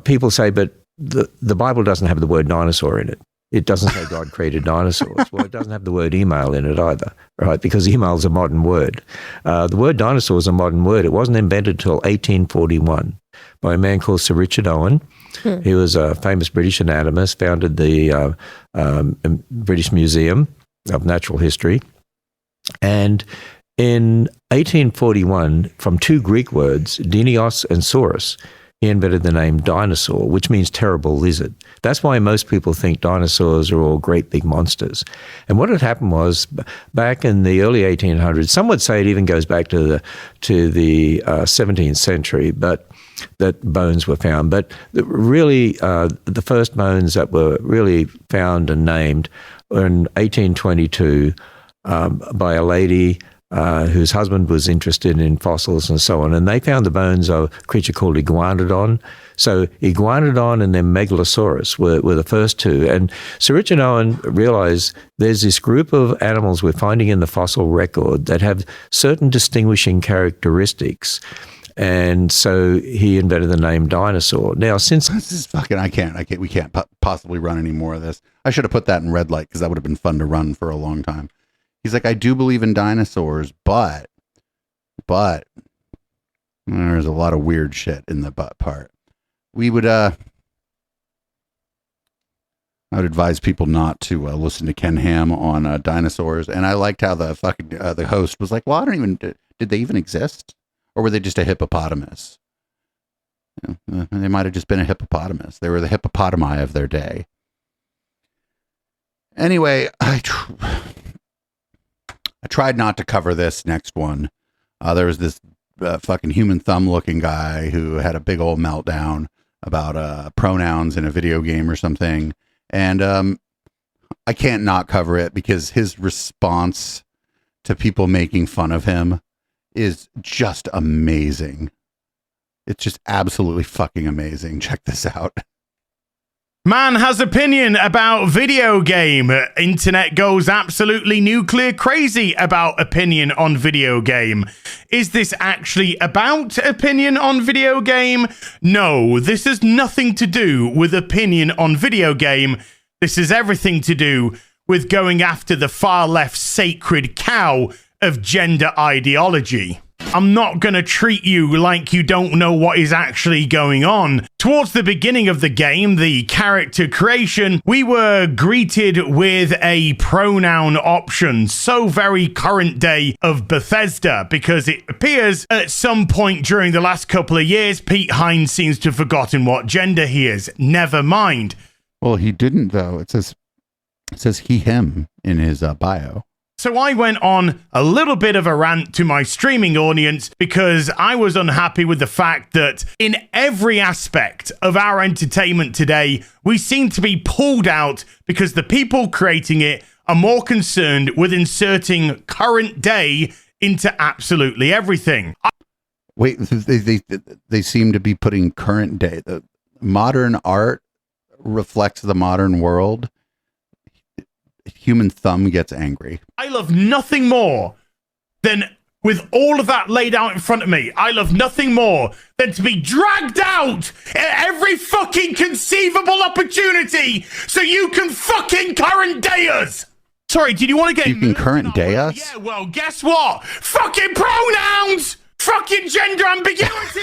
People say, but the Bible doesn't have the word dinosaur in it. It doesn't say God created dinosaurs. Well, it doesn't have the word email in it either, right? Because email is a modern word. The word dinosaur is a modern word. It wasn't invented until 1841 by a man called Sir Richard Owen. He was a famous British anatomist, founded the British Museum of Natural History. And in 1841, from two Greek words, dinios and saurus, he invented the name dinosaur, which means terrible lizard. That's why most people think dinosaurs are all great big monsters. And what had happened was, back in the early 1800s, some would say it even goes back to the 17th century, but that bones were found. But really, the first bones that were really found and named were in 1822 by a lady whose husband was interested in fossils and so on, and they found the bones of a creature called Iguanodon. So Iguanodon and then Megalosaurus were the first two. And Sir Richard Owen realized there's this group of animals we're finding in the fossil record that have certain distinguishing characteristics. And so he invented the name dinosaur. Now, since this is fucking, we can't possibly run any more of this. I should have put that in red light because that would have been fun to run for a long time. He's like, I do believe in dinosaurs, but there's a lot of weird shit in the but part. We would, I would advise people not to listen to Ken Ham on dinosaurs. And I liked how the fucking the host was like, well, did they even exist? Or were they just a hippopotamus? They might have just been a hippopotamus. They were the hippopotami of their day. Anyway, I tried not to cover this next one. There was this fucking human thumb looking guy who had a big old meltdown about pronouns in a video game or something. And I can't not cover it because his response to people making fun of him is just amazing. It's just absolutely fucking amazing. Check this out. Man has opinion about video game. Internet goes absolutely nuclear crazy about opinion on video game. Is this actually about opinion on video game? No, this has nothing to do with opinion on video game. This has everything to do with going after the far left sacred cow of gender ideology. I'm not going to treat you like you don't know what is actually going on. Towards the beginning of the game, the character creation, we were greeted with a pronoun option, so very current day of Bethesda, because it appears at some point during the last couple of years, Pete Hines seems to have forgotten what gender he is. Never mind. Well, he didn't, though. It says he, him in his bio. So I went on a little bit of a rant to my streaming audience because I was unhappy with the fact that in every aspect of our entertainment today, we seem to be pulled out because the people creating it are more concerned with inserting current day into absolutely everything. Wait, they seem to be putting current day. The modern art reflects the modern world. Human thumb gets angry. I love nothing more than, with all of that laid out in front of me, I love nothing more than to be dragged out at every fucking conceivable opportunity so you can fucking current day us. Sorry, did you want to get... You can current day us? Yeah, well, guess what? Fucking pronouns! Fucking gender ambiguity!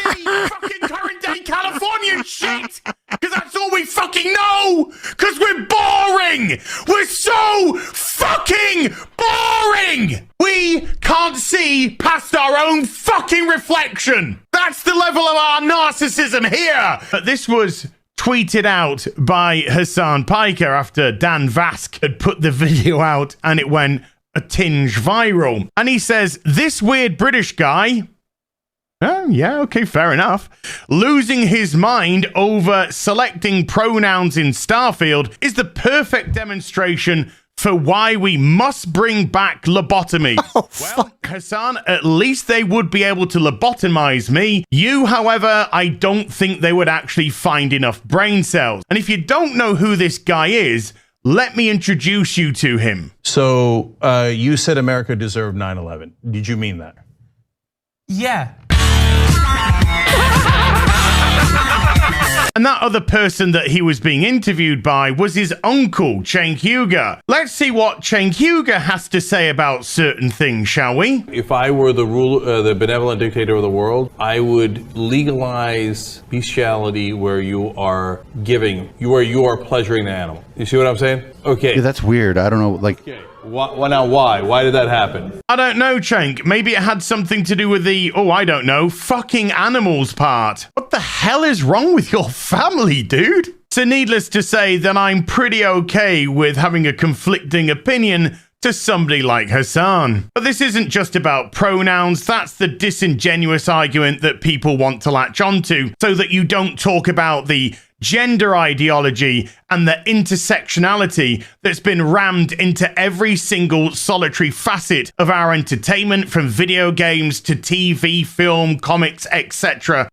Fucking current day Californian shit! Because that's all we fucking know! Because we're boring! We're so fucking boring! We can't see past our own fucking reflection! That's the level of our narcissism here! But this was tweeted out by Hassan Piker after Dan Vask had put the video out and it went a tinge viral. And he says, this weird British guy... Oh, yeah, okay, fair enough. Losing his mind over selecting pronouns in Starfield is the perfect demonstration for why we must bring back lobotomy. Oh, well, Hassan, at least they would be able to lobotomize me. You, however, I don't think they would actually find enough brain cells. And if you don't know who this guy is, let me introduce you to him. So you said America deserved 9/11. Did you mean that? Yeah. And that other person that he was being interviewed by was his uncle, Cenk Uygur. Let's see what Cenk Uygur has to say about certain things, shall we? If I were the benevolent dictator of the world, I would legalize bestiality where you are giving, where you are pleasuring the animal. You see what I'm saying? Okay. Yeah, that's weird. I don't know, like... Okay. Why? Why did that happen? I don't know, Cenk. Maybe it had something to do with the, I don't know, fucking animals part. What the hell is wrong with your family, dude? So needless to say that I'm pretty okay with having a conflicting opinion to somebody like Hassan. But this isn't just about pronouns. That's the disingenuous argument that people want to latch onto so that you don't talk about the gender ideology and the intersectionality that's been rammed into every single solitary facet of our entertainment, from video games to TV, film, comics, etc.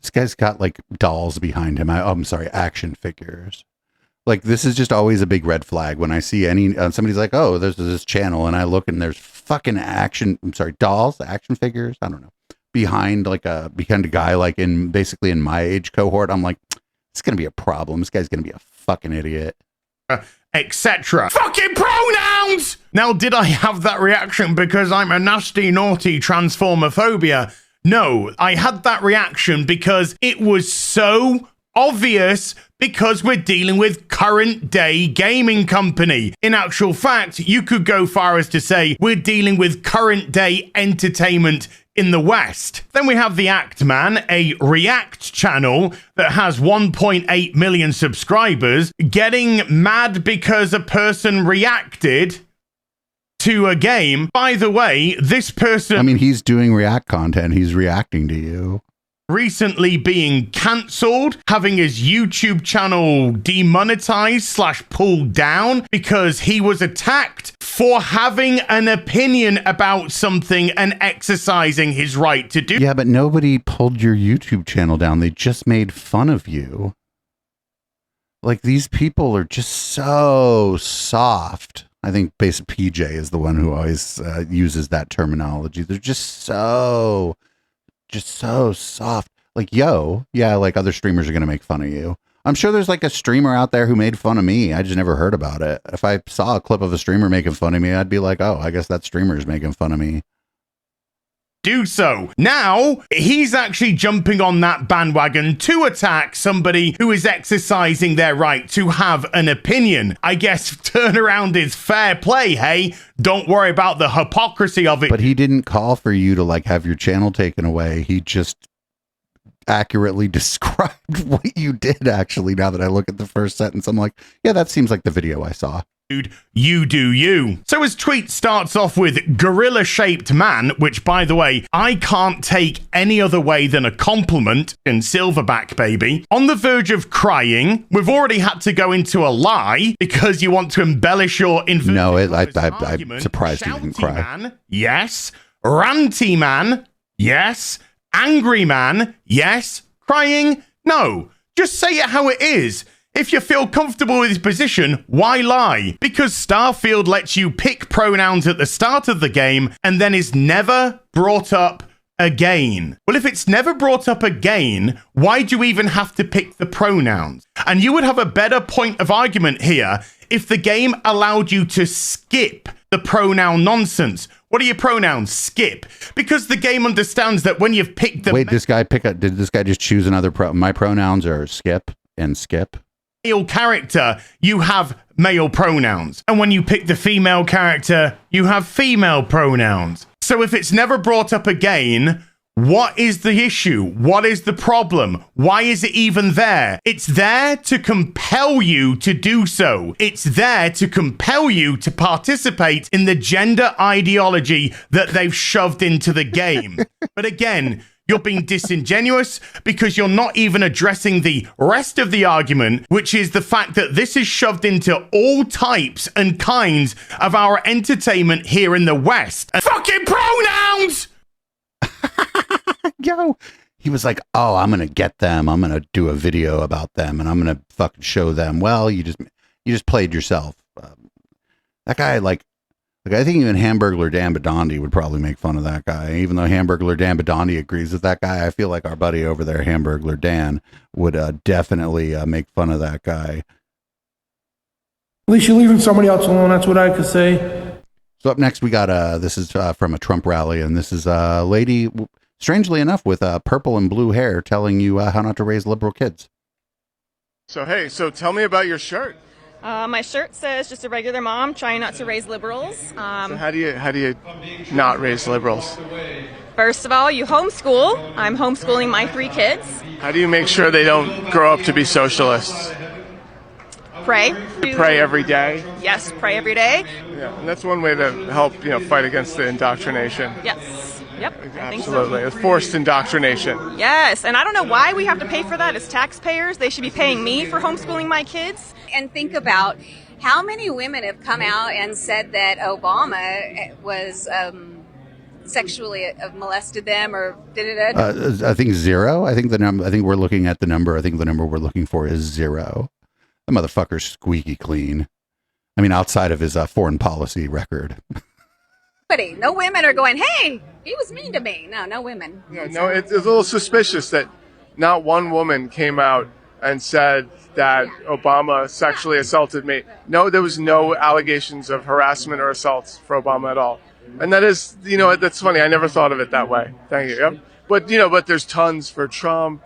This guy's got like dolls behind him. I'm sorry, action figures. Like, this is just always a big red flag when I see any somebody's like, oh, there's this channel, and I look and there's fucking dolls, action figures, I don't know, behind a guy like in my age cohort. I'm like, it's gonna be a problem. This guy's gonna be a fucking idiot, etc. Fucking pronouns! Now, did I have that reaction because I'm a nasty, naughty transformophobia? No, I had that reaction because it was so obvious, because we're dealing with current day gaming company. In actual fact, you could go far as to say we're dealing with current day entertainment in the West. Then we have the Act Man, a React channel that has 1.8 million subscribers, getting mad because a person reacted to a game. By the way, this person... I mean, he's doing React content. He's reacting to you. Recently being cancelled, having his YouTube channel demonetized / pulled down because he was attacked for having an opinion about something and exercising his right to do. Yeah, but nobody pulled your YouTube channel down. They just made fun of you. Like, these people are just so soft. I think PJ is the one who always uses that terminology. They're just so soft. Like, like other streamers are going to make fun of you. I'm sure there's like a streamer out there who made fun of me. I just never heard about it. If I saw a clip of a streamer making fun of me, I'd be like, oh, I guess that streamer is making fun of me. Do so. Now, he's actually jumping on that bandwagon to attack somebody who is exercising their right to have an opinion. I guess turnaround is fair play, hey? Don't worry about the hypocrisy of it. But he didn't call for you to like have your channel taken away. He just accurately described what you did, actually. Now that I look at the first sentence, I'm like, yeah, that seems like the video I saw. Dude, you do you. So his tweet starts off with gorilla-shaped man, which, by the way, I can't take any other way than a compliment, in silverback, baby. On the verge of crying. We've already had to go into a lie because you want to embellish your information. No, I'm surprised he didn't cry. Man, yes. Ranty man, yes. Angry man, yes. Crying, no. Just say it how it is. If you feel comfortable with his position, why lie? Because Starfield lets you pick pronouns at the start of the game and then is never brought up again. Well, if it's never brought up again, why do you even have to pick the pronouns? And you would have a better point of argument here if the game allowed you to skip the pronoun nonsense. What are your pronouns? Skip. Because the game understands that when you've picked the... Wait, did this guy just choose another my pronouns are skip and skip? Male character, you have male pronouns. And when you pick the female character, you have female pronouns. So if it's never brought up again, what is the issue? What is the problem? Why is it even there? It's there to compel you to do so. It's there to compel you to participate in the gender ideology that they've shoved into the game. But again, you're being disingenuous because you're not even addressing the rest of the argument, which is the fact that this is shoved into all types and kinds of our entertainment here in the West. Fucking pronouns! Yo, he was like, oh, I'm going to get them. I'm going to do a video about them and I'm going to fucking show them. Well, you just played yourself. That guy, like, I think even Hamburglar Dan Badandi would probably make fun of that guy. Even though Hamburglar Dan Badandi agrees with that guy, I feel like our buddy over there, Hamburglar Dan, would definitely make fun of that guy. At least you're leaving somebody else alone. That's what I could say. So up next, we got this is from a Trump rally, and this is a lady, strangely enough, with purple and blue hair, telling you how not to raise liberal kids. So hey, tell me about your shirt. My shirt says just a regular mom trying not to raise liberals. So how do you not raise liberals? First of all, you homeschool. I'm homeschooling my 3 kids. How do you make sure they don't grow up to be socialists? Pray. You pray every day? Yes, pray every day. Yeah, and that's one way to help, fight against the indoctrination. Yes. Yep, I think so. Absolutely. It's forced indoctrination. Yes, and I don't know why we have to pay for that as taxpayers. They should be paying me for homeschooling my kids. And think about how many women have come out and said that Obama was sexually molested them or I think 0. I think the number. I think we're looking at the number. I think the number we're looking for is 0. The motherfucker's squeaky clean. I mean, outside of his foreign policy record. No women are going, hey, he was mean to me. No women. No, it's a little suspicious that not one woman came out and said that Obama sexually assaulted me. No, there was no allegations of harassment or assaults for Obama at all. And that is, that's funny. I never thought of it that way. Thank you. Yep. But, but there's tons for Trump.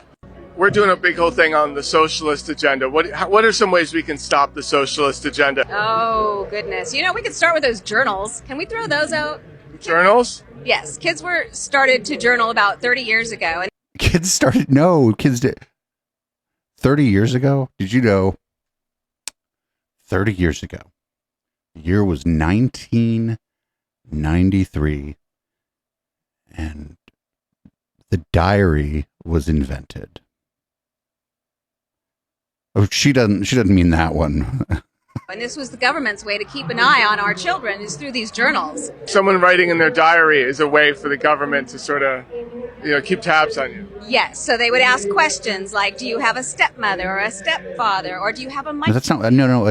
We're doing a big whole thing on the socialist agenda. What are some ways we can stop the socialist agenda? Oh, goodness. We could start with those journals. Can we throw those out? Journals? Yes. Kids were started to journal about 30 years ago. Kids did. 30 years ago? Did you know? 30 years ago. The year was 1993. And the diary was invented. Oh, she doesn't mean that one. And this was the government's way to keep an eye on our children is through these journals. Someone writing in their diary is a way for the government to sort of, keep tabs on you. Yes. So they would ask questions like, do you have a stepmother or a stepfather? Or do you have a No, that's not, no.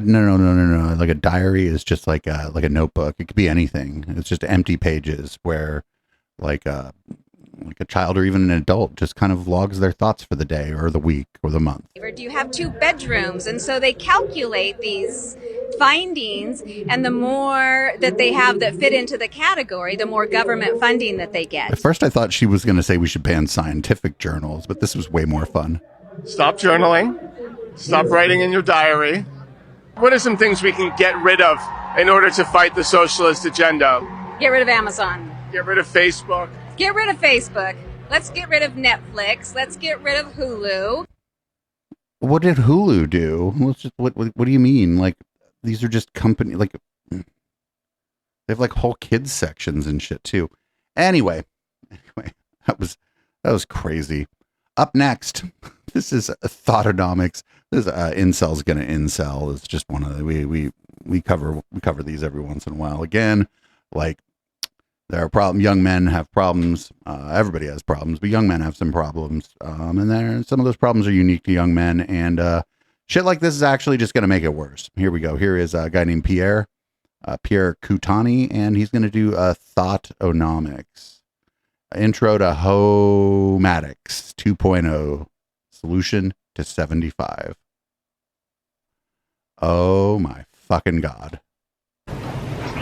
Like a diary is just like a notebook. It could be anything. It's just empty pages where like a child or even an adult just kind of logs their thoughts for the day or the week or the month. Or do you have 2 bedrooms? And so they calculate these findings, and the more that they have that fit into the category, the more government funding that they get. At first I thought she was going to say we should ban scientific journals, but this was way more fun. Stop journaling. Stop writing in your diary. What are some things we can get rid of in order to fight the socialist agenda? Get rid of Amazon. Get rid of Facebook. Get rid of Facebook. Let's get rid of Netflix. Let's get rid of Hulu. What did Hulu do? What do you mean? Like, these are just company, like, they have like whole kids sections and shit too. Anyway, that was crazy. Up next, this is Thoughtonomics. This Incel's gonna incel. It's just one of the, we cover these every once in a while. Again, like, there are problems. Young men have problems. Everybody has problems, but young men have some problems. And some of those problems are unique to young men. And shit like this is actually just going to make it worse. Here we go. Here is a guy named Pierre Coutani, and he's going to do Thoughtonomics. Intro to Homatics 2.0. Solution to 75. Oh my fucking God.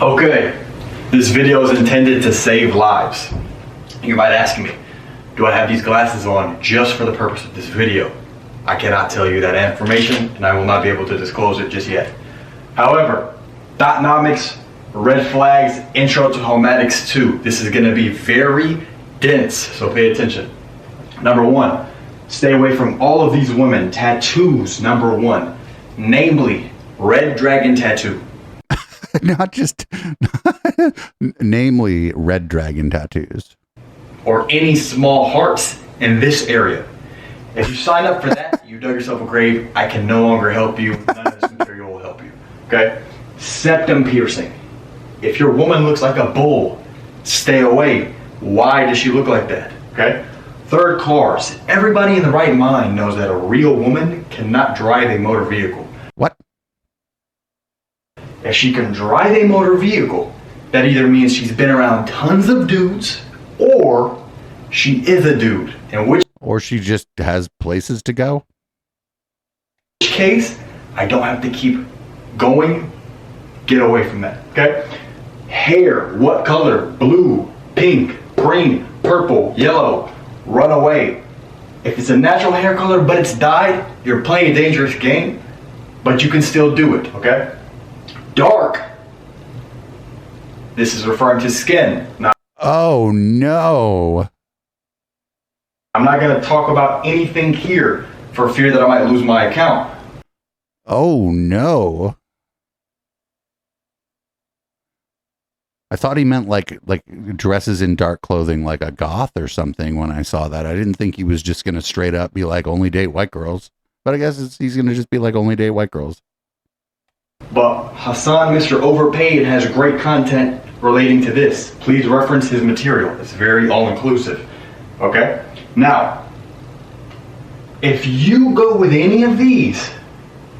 Okay. This video is intended to save lives. You might ask me, do I have these glasses on just for the purpose of this video? I cannot tell you that information, and I will not be able to disclose it just yet. However, Thoughtonomics, Red Flags, Intro to Homatics 2. This is going to be very dense, so pay attention. Number 1, stay away from all of these women. Tattoos, number 1. Namely, red dragon tattoo. Not just, namely red dragon tattoos. Or any small hearts in this area. If you sign up for that, you dug yourself a grave. I can no longer help you. None of this material will help you. Okay? Septum piercing. If your woman looks like a bull, stay away. Why does she look like that? Okay? Third, cars. Everybody in the right mind knows that a real woman cannot drive a motor vehicle. What? If she can drive a motor vehicle, that either means she's been around tons of dudes, or she is a dude. Or she just has places to go. In which case, I don't have to keep going. Get away from that, okay? Hair, what color? Blue, pink, green, purple, yellow. Run away. If it's a natural hair color but it's dyed, you're playing a dangerous game, but you can still do it, okay? Dark. This is referring to skin. Now, oh no. I'm not going to talk about anything here for fear that I might lose my account. Oh no. I thought he meant like dresses in dark clothing like a goth or something when I saw that. I didn't think he was just going to straight up be like only date white girls. But I guess he's going to just be like only date white girls. But Hassan, Mr. Overpaid, has great content relating to this. Please reference his material. It's very all-inclusive. Okay? Now, if you go with any of these,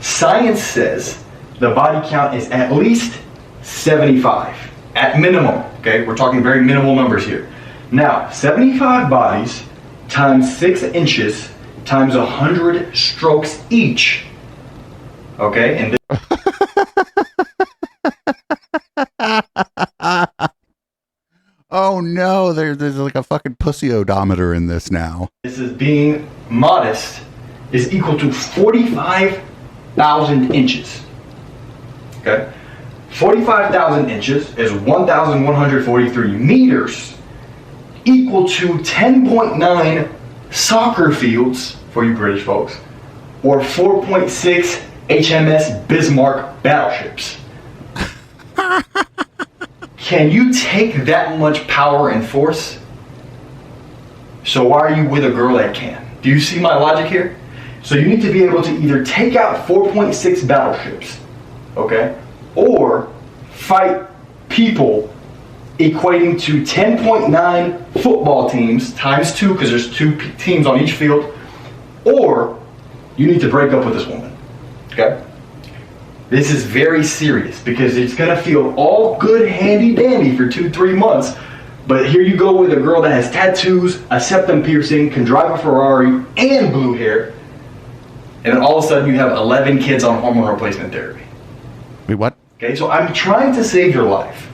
science says the body count is at least 75. At minimum. Okay? We're talking very minimal numbers here. Now, 75 bodies times 6 inches times 100 strokes each. Okay? And oh no, there's like a fucking pussy odometer in this now. this is being modest, is equal to 45,000 inches. Okay? 45,000 inches is 1,143 meters, equal to 10.9 soccer fields, for you British folks, or 4.6 HMS Bismarck battleships. Can you take that much power and force? So why are you with a girl that can? Do you see my logic here? So you need to be able to either take out 4.6 battleships, okay, or fight people equating to 10.9 football teams times 2, because there's 2 teams on each field, or you need to break up with this woman, okay? This is very serious because it's going to feel all good handy-dandy for 2-3 months, but here you go with a girl that has tattoos, a septum piercing, can drive a Ferrari, and blue hair, and then all of a sudden you have 11 kids on hormone replacement therapy. Wait, what? Okay, so I'm trying to save your life.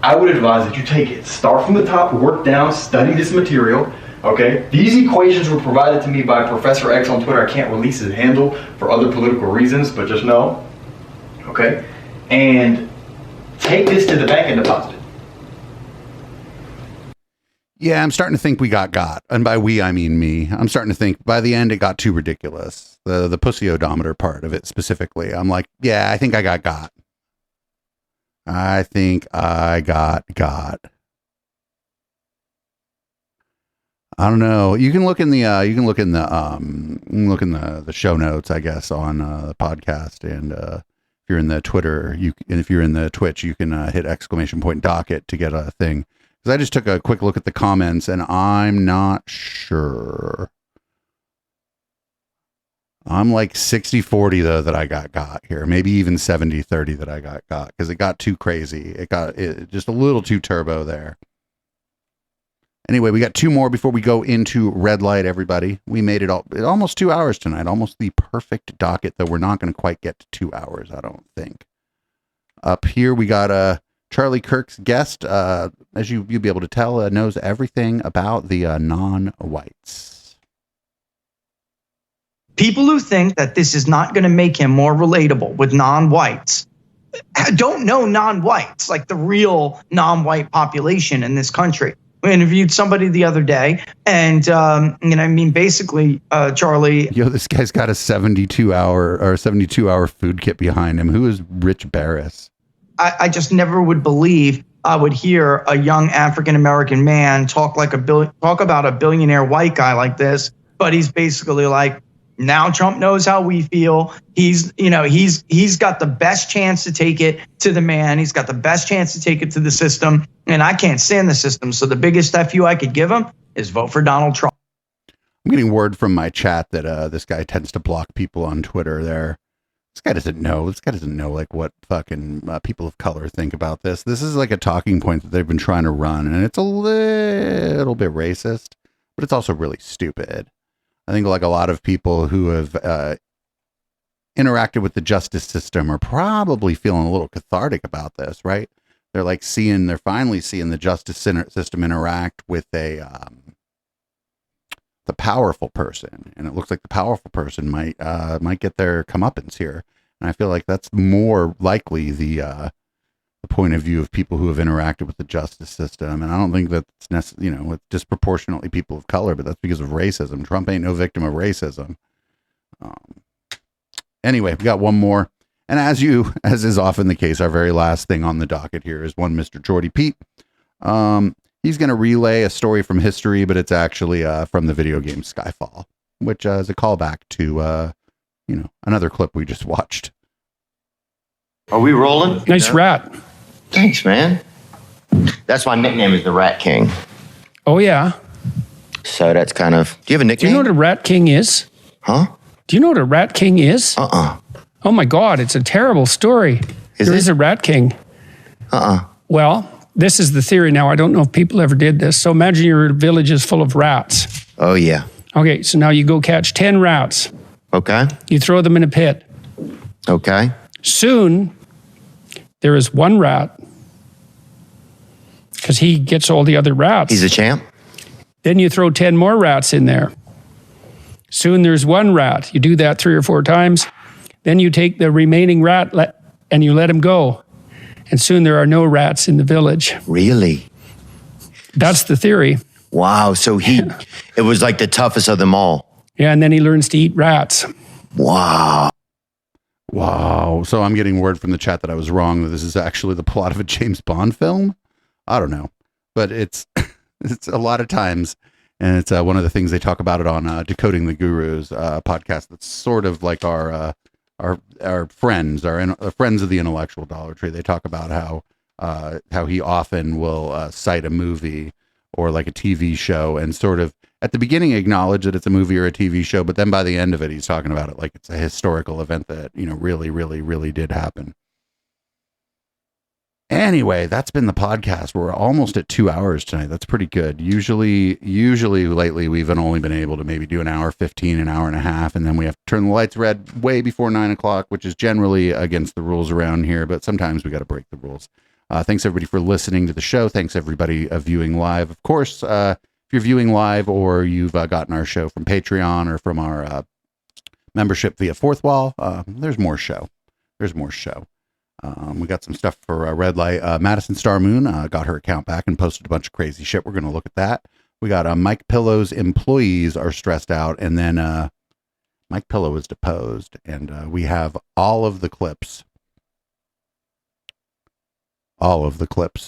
I would advise that you take it. Start from the top, work down, study this material. Okay, these equations were provided to me by Professor X on Twitter. I can't release his handle for other political reasons, but just know. Okay, and take this to the bank and deposit it. Yeah, I'm starting to think we got. And by we, I mean me. I'm starting to think by the end it got too ridiculous. The pussy odometer part of it specifically. I'm like, yeah, I think I got. I think I got. I don't know. You can look in the the show notes, I guess, on the podcast, and if you're in the Twitter, if you're in the Twitch, you can hit !docket to get a thing. Because I just took a quick look at the comments, and I'm not sure. I'm like 60-40 though that I got here, maybe even 70-30 that I got because it got too crazy. It got just a little too turbo there. Anyway, we got 2 more before we go into red light, everybody. We made it almost 2 hours tonight, almost the perfect docket, though we're not going to quite get to 2 hours, I don't think. Up here, we got Charlie Kirk's guest, as you'll be able to tell, knows everything about the non-whites. People who think that this is not going to make him more relatable with non-whites don't know non-whites, like the real non-white population in this country. We interviewed somebody the other day, and I mean, basically, Charlie. Yo, this guy's got a 72-hour food kit behind him. Who is Rich Barris? I just never would believe I would hear a young African American man talk about a billionaire white guy like this. But he's basically like, now Trump knows how we feel. He's got the best chance to take it to the man. He's got the best chance to take it to the system. And I can't stand the system. So the biggest FU I could give him is vote for Donald Trump. I'm getting word from my chat that this guy tends to block people on Twitter there. This guy doesn't know like what fucking people of color think about this. This is like a talking point that they've been trying to run. And it's a little bit racist, but it's also really stupid. I think like a lot of people who have interacted with the justice system are probably feeling a little cathartic about this, right? They're like they're finally seeing the justice system interact with the powerful person, and it looks like the powerful person might get their comeuppance here. And I feel like that's more likely the point of view of people who have interacted with the justice system. And I don't think that's necessarily, with disproportionately people of color, but that's because of racism. Trump ain't no victim of racism. Anyway, we got one more. And as is often the case, our very last thing on the docket here is one Mr. Jordy Pete. He's going to relay a story from history, but it's actually from the video game Skyfall, which is a callback to another clip we just watched. Are we rolling? Nice rat. Thanks, man. That's my nickname, is the Rat King. Oh, yeah. So that's kind of... Do you have a nickname? Do you know what a Rat King is? Huh? Do you know what a Rat King is? Oh, my God. It's a terrible story. There is a Rat King. Well, this is the theory now. I don't know if people ever did this. So imagine your village is full of rats. Oh, yeah. Okay, so now you go catch 10 rats. Okay. You throw them in a pit. Okay. Soon, there is one rat, because he gets all the other rats. He's a champ. Then you throw 10 more rats in there. Soon there's one rat. You do that 3 or 4 times. Then you take the remaining rat and you let him go. And soon there are no rats in the village. Really? That's the theory. Wow. So it was like the toughest of them all. Yeah, and then he learns to eat rats. Wow. So I'm getting word from the chat that I was wrong, that this is actually the plot of a James Bond film. I don't know, but it's a lot of times, and it's one of the things they talk about it on Decoding the Gurus podcast. That's sort of like our friends, friends of the intellectual Dollar Tree. They talk about how he often will cite a movie or like a TV show and sort of at the beginning acknowledge that it's a movie or a TV show, but then by the end of it, he's talking about it like it's a historical event that, really, really, really did happen. Anyway, that's been the podcast. We're almost at 2 hours tonight. That's pretty good. Usually lately, we've only been able to maybe do an hour 15, an hour and a half, and then we have to turn the lights red way before 9 o'clock, which is generally against the rules around here, but sometimes we got to break the rules. Thanks everybody for listening to the show. Thanks everybody viewing live. Of course, if you're viewing live or you've gotten our show from Patreon or from our membership via Fourth Wall, there's more show. We got some stuff for Red Light. Madison Star Moon got her account back and posted a bunch of crazy shit. We're going to look at that. We got Mike Pillow's employees are stressed out, and then Mike Pillow is deposed, and we have all of the clips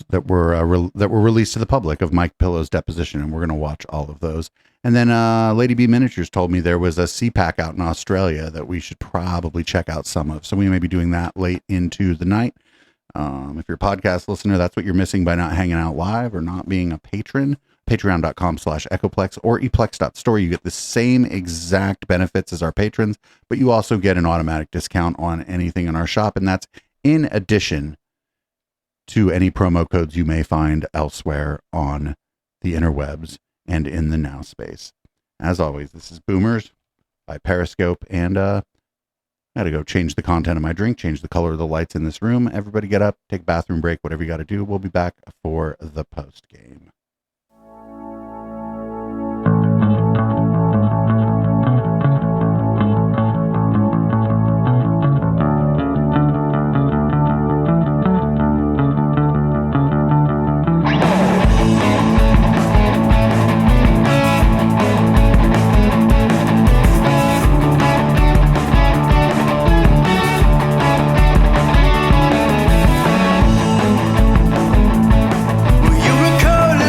that were released to the public of Mike Pillow's deposition, and we're going to watch all of those. And then Lady B Miniatures told me there was a CPAC out in Australia that we should probably check out some of. So we may be doing that late into the night. If you're a podcast listener, that's what you're missing by not hanging out live or not being a patron. Patreon.com/Echoplex or eplex.store. You get the same exact benefits as our patrons, but you also get an automatic discount on anything in our shop. And that's in addition to any promo codes you may find elsewhere on the interwebs and in the now space. As always, this is Boomers by Periscope, and I gotta go change the content of my drink, change the color of the lights in this room. Everybody get up, take a bathroom break, whatever you got to do. We'll be back for the post game. You recall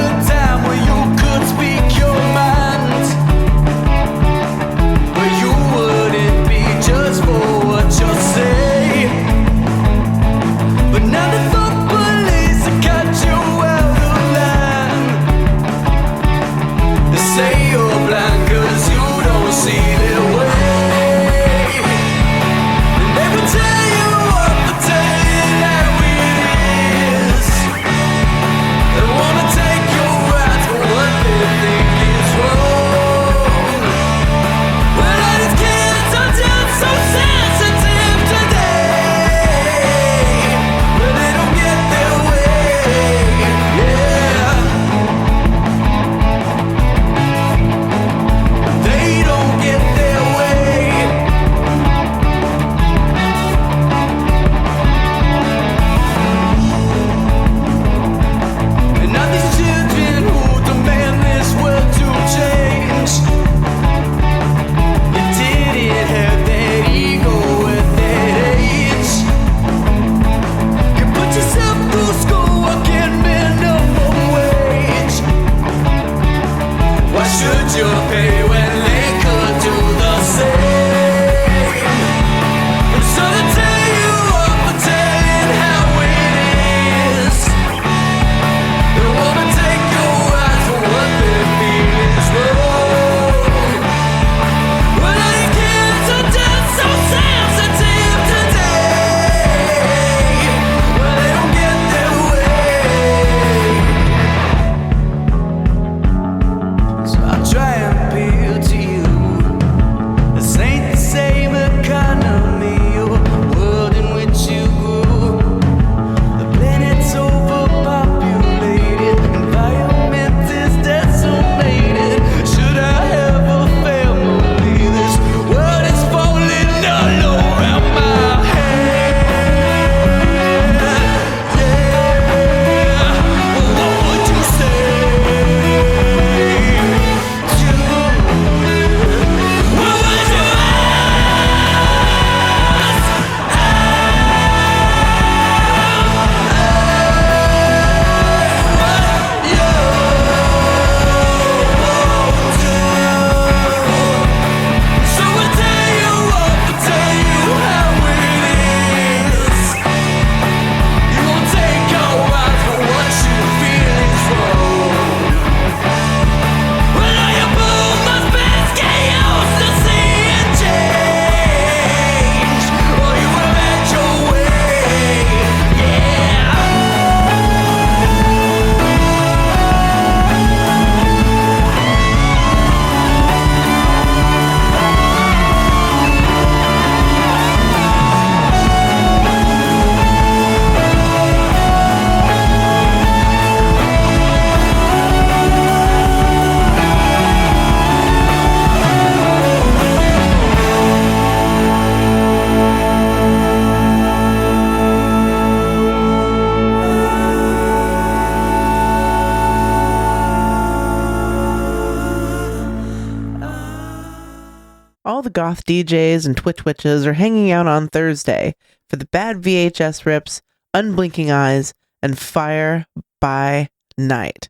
All the goth DJs and Twitch witches are hanging out on Thursday for the bad VHS rips, unblinking eyes, and fire by night.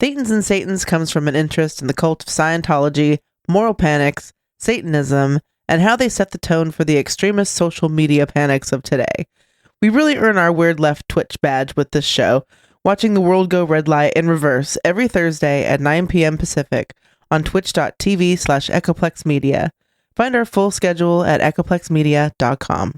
Thetans and Satans comes from an interest in the cult of Scientology, moral panics, Satanism, and how they set the tone for the extremist social media panics of today. We really earn our Weird Left Twitch badge with this show, watching the world go red light in reverse every Thursday at 9 p.m. Pacific on twitch.tv/EchoplexMedia. Find our full schedule at echoplexmedia.com.